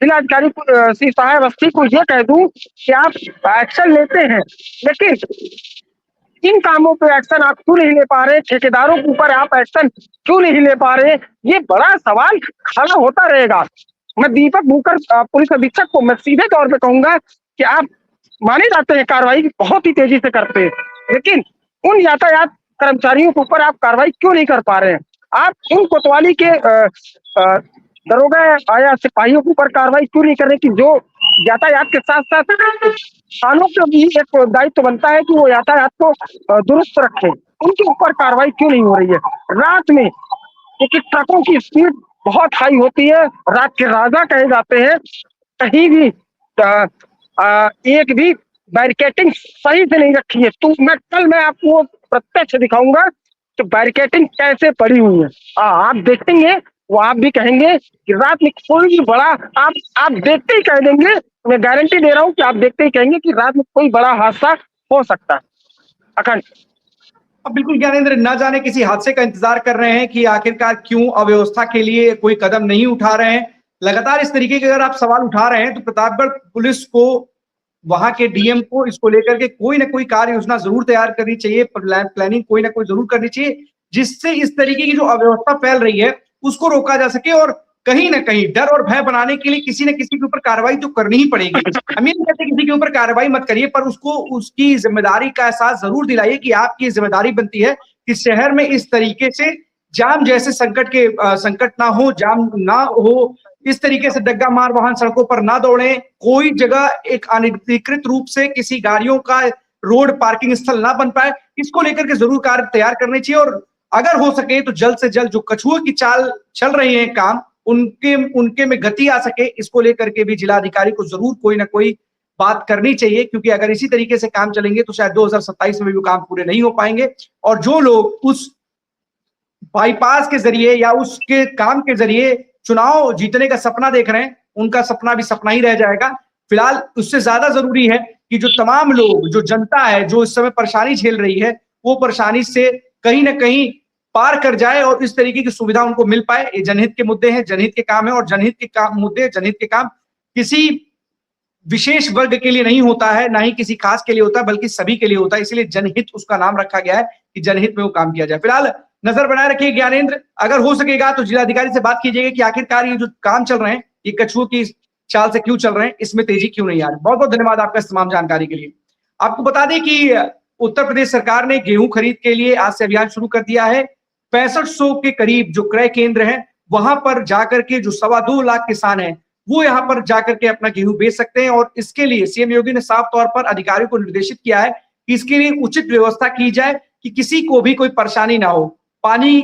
जिलाधिकारी श्री सहाय अवस्थी को ये कह दूं कि आप एक्शन लेते हैं, लेकिन इन कामों पे एक्शन आप क्यों नहीं ले पा रहे, ठेकेदारों के ऊपर आप एक्शन क्यों नहीं ले पा रहे, ये बड़ा सवाल खड़ा होता रहेगा। मैं दीपक भूकर पुलिस अधीक्षक को मैं सीधे तौर पे कहूंगा कि आप माने जाते हैं कार्रवाई बहुत ही तेजी से करते हैं, लेकिन उन यातायात कर्मचारियों के ऊपर आप कार्रवाई क्यों नहीं कर पा रहे हैं। आप उन कोतवाली के दरोगा या सिपाहियों के ऊपर कार्रवाई क्यों नहीं कर रहे कि जो यातायात के साथ साथ थानों के भी एक दायित्व बनता है कि वो यातायात को दुरुस्त रखें, उनके ऊपर कार्रवाई क्यों नहीं हो रही है। रात में क्योंकि ट्रकों की स्पीड बहुत हाई होती है, रात के राजा कहे जाते हैं, कहीं भी एक भी बैरिकेटिंग सही से नहीं रखी है। तो मैं आपको प्रत्यक्ष दिखाऊंगा कि बैरिकेटिंग कैसे पड़ी हुई है। आप देखेंगे वो आप भी कहेंगे कि रात में कोई भी बड़ा आप देखते ही कह देंगे, मैं गारंटी दे रहा हूं कि आप देखते ही कहेंगे कि रात में कोई बड़ा हादसा हो सकता है। अखंड अब बिल्कुल ज्ञानेंद्र, न जाने किसी हादसे का इंतजार कर रहे हैं कि आखिरकार क्यों अव्यवस्था के लिए कोई कदम नहीं उठा रहे हैं। लगातार इस तरीके के अगर आप सवाल उठा रहे हैं तो प्रतापगढ़ पुलिस को, वहां के डीएम को इसको लेकर के कोई ना कोई कार्य योजना जरूर तैयार करनी चाहिए, प्लानिंग कोई ना कोई जरूर करनी चाहिए, जिससे इस तरीके की जो अव्यवस्था फैल रही है उसको रोका जा सके। और कहीं ना कहीं डर और भय बनाने के लिए किसी न किसी के ऊपर कार्रवाई तो करनी ही पड़ेगी। हम ये नहीं कहते किसी के ऊपर कार्रवाई मत करिए, पर उसको उसकी जिम्मेदारी का एहसास जरूर दिलाइए कि आपकी जिम्मेदारी बनती है कि शहर में इस तरीके से जाम जैसे संकट ना हो, जाम ना हो, इस तरीके से डग्गा मार वाहन सड़कों पर ना दौड़े, कोई जगह एक अनधिकृत रूप से किसी गाड़ियों का रोड पार्किंग स्थल ना बन पाए, इसको लेकर के जरूर कार्य तैयार करने चाहिए। और अगर हो सके तो जल्द से जल्द जो कछुए की चाल चल रही है काम, उनके में गति आ सके, इसको लेकर के भी जिलाधिकारी को जरूर कोई ना कोई बात करनी चाहिए, क्योंकि अगर इसी तरीके से काम चलेंगे तो शायद 2027 में भी वो काम पूरे नहीं हो पाएंगे। और जो लोग उस बाईपास के जरिए या उसके काम के जरिए चुनाव जीतने का सपना देख रहे हैं, उनका सपना भी सपना ही रह जाएगा। फिलहाल उससे ज्यादा जरूरी है कि जो तमाम लोग, जो जनता है, जो इस समय परेशानी झेल रही है, वो परेशानी से कहीं ना कहीं पार कर जाए और इस तरीके की सुविधा उनको मिल पाए। ये जनहित के मुद्दे हैं, जनहित के काम है, और जनहित के काम मुद्दे, जनहित के काम किसी विशेष वर्ग के लिए नहीं होता है, ना ही किसी खास के लिए होता है, बल्कि सभी के लिए होता है। इसलिए जनहित उसका नाम रखा गया है कि जनहित में वो काम किया जाए। फिलहाल नजर बनाए रखिए ज्ञानेंद्र, अगर हो सकेगा तो जिलाधिकारी से बात कीजिएगा कि आखिरकार ये जो काम चल रहे हैं, ये कछुओं की चाल से क्यों चल रहे हैं, इसमें तेजी क्यों नहीं आ रही। बहुत बहुत धन्यवाद आपका इस तमाम जानकारी के लिए। आपको बता दें कि उत्तर प्रदेश सरकार ने गेहूं खरीद के लिए आज से अभियान शुरू कर दिया है। 6500 के करीब जो क्रय केंद्र हैं, वहां पर जाकर के जो 2.25 लाख किसान हैं, वो यहाँ पर जाकर के अपना गेहूं बेच सकते हैं। और इसके लिए सीएम योगी ने साफ तौर पर अधिकारियों को निर्देशित किया है कि इसके लिए उचित व्यवस्था की जाए कि किसी को भी कोई परेशानी ना हो। पानी,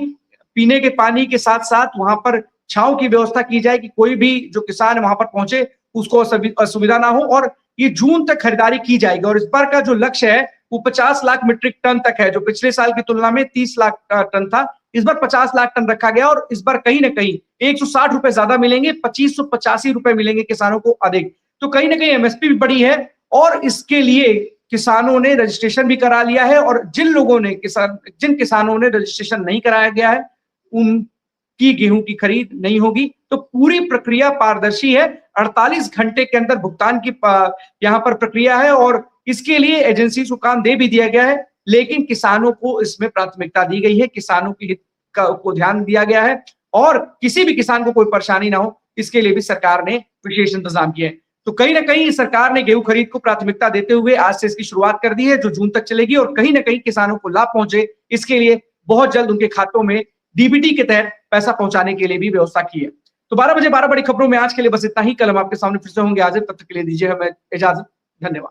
पीने के पानी के साथ साथ वहां पर छांव की व्यवस्था की जाए कि कोई भी जो किसान वहां पर पहुंचे उसको असुविधा ना हो। और ये जून तक खरीदारी की जाएगी और इस बार का जो लक्ष्य है वो 50 लाख मीट्रिक टन तक है, जो पिछले साल की तुलना में 30 लाख टन था। इस बार 50 लाख टन रखा गया और इस बार कहीं ना कहीं 160 रुपए ज्यादा मिलेंगे, 2585 रुपए मिलेंगे किसानों को अधिक। तो कहीं ना कहीं एमएसपी भी बढ़ी है और इसके लिए किसानों ने रजिस्ट्रेशन भी करा लिया है। और जिन किसानों ने रजिस्ट्रेशन नहीं कराया गया है, उनकी गेहूं की खरीद नहीं होगी। तो पूरी प्रक्रिया पारदर्शी है, 48 घंटे के अंदर भुगतान की यहाँ पर प्रक्रिया है और इसके लिए एजेंसी को काम दे भी दिया गया है। लेकिन किसानों को इसमें प्राथमिकता दी गई है, किसानों की हित को ध्यान दिया गया है और किसी भी किसान को कोई परेशानी ना हो, इसके लिए भी सरकार ने विशेष इंतजाम किए हैं। तो कहीं ना कहीं सरकार ने गेहूं खरीद को प्राथमिकता देते हुए आज से इसकी शुरुआत कर दी है, जो जून तक चलेगी और कहीं ना कहीं किसानों को लाभ पहुंचे, इसके लिए बहुत जल्द उनके खातों में डीबीटी के तहत पैसा पहुंचाने के लिए भी व्यवस्था की है। तो 12 बजे 12 बड़ी खबरों में आज के लिए बस इतना ही। कल हम आपके सामने फिर से होंगे हाजिर, तब तक के लिए दीजिए हमें इजाजत। धन्यवाद।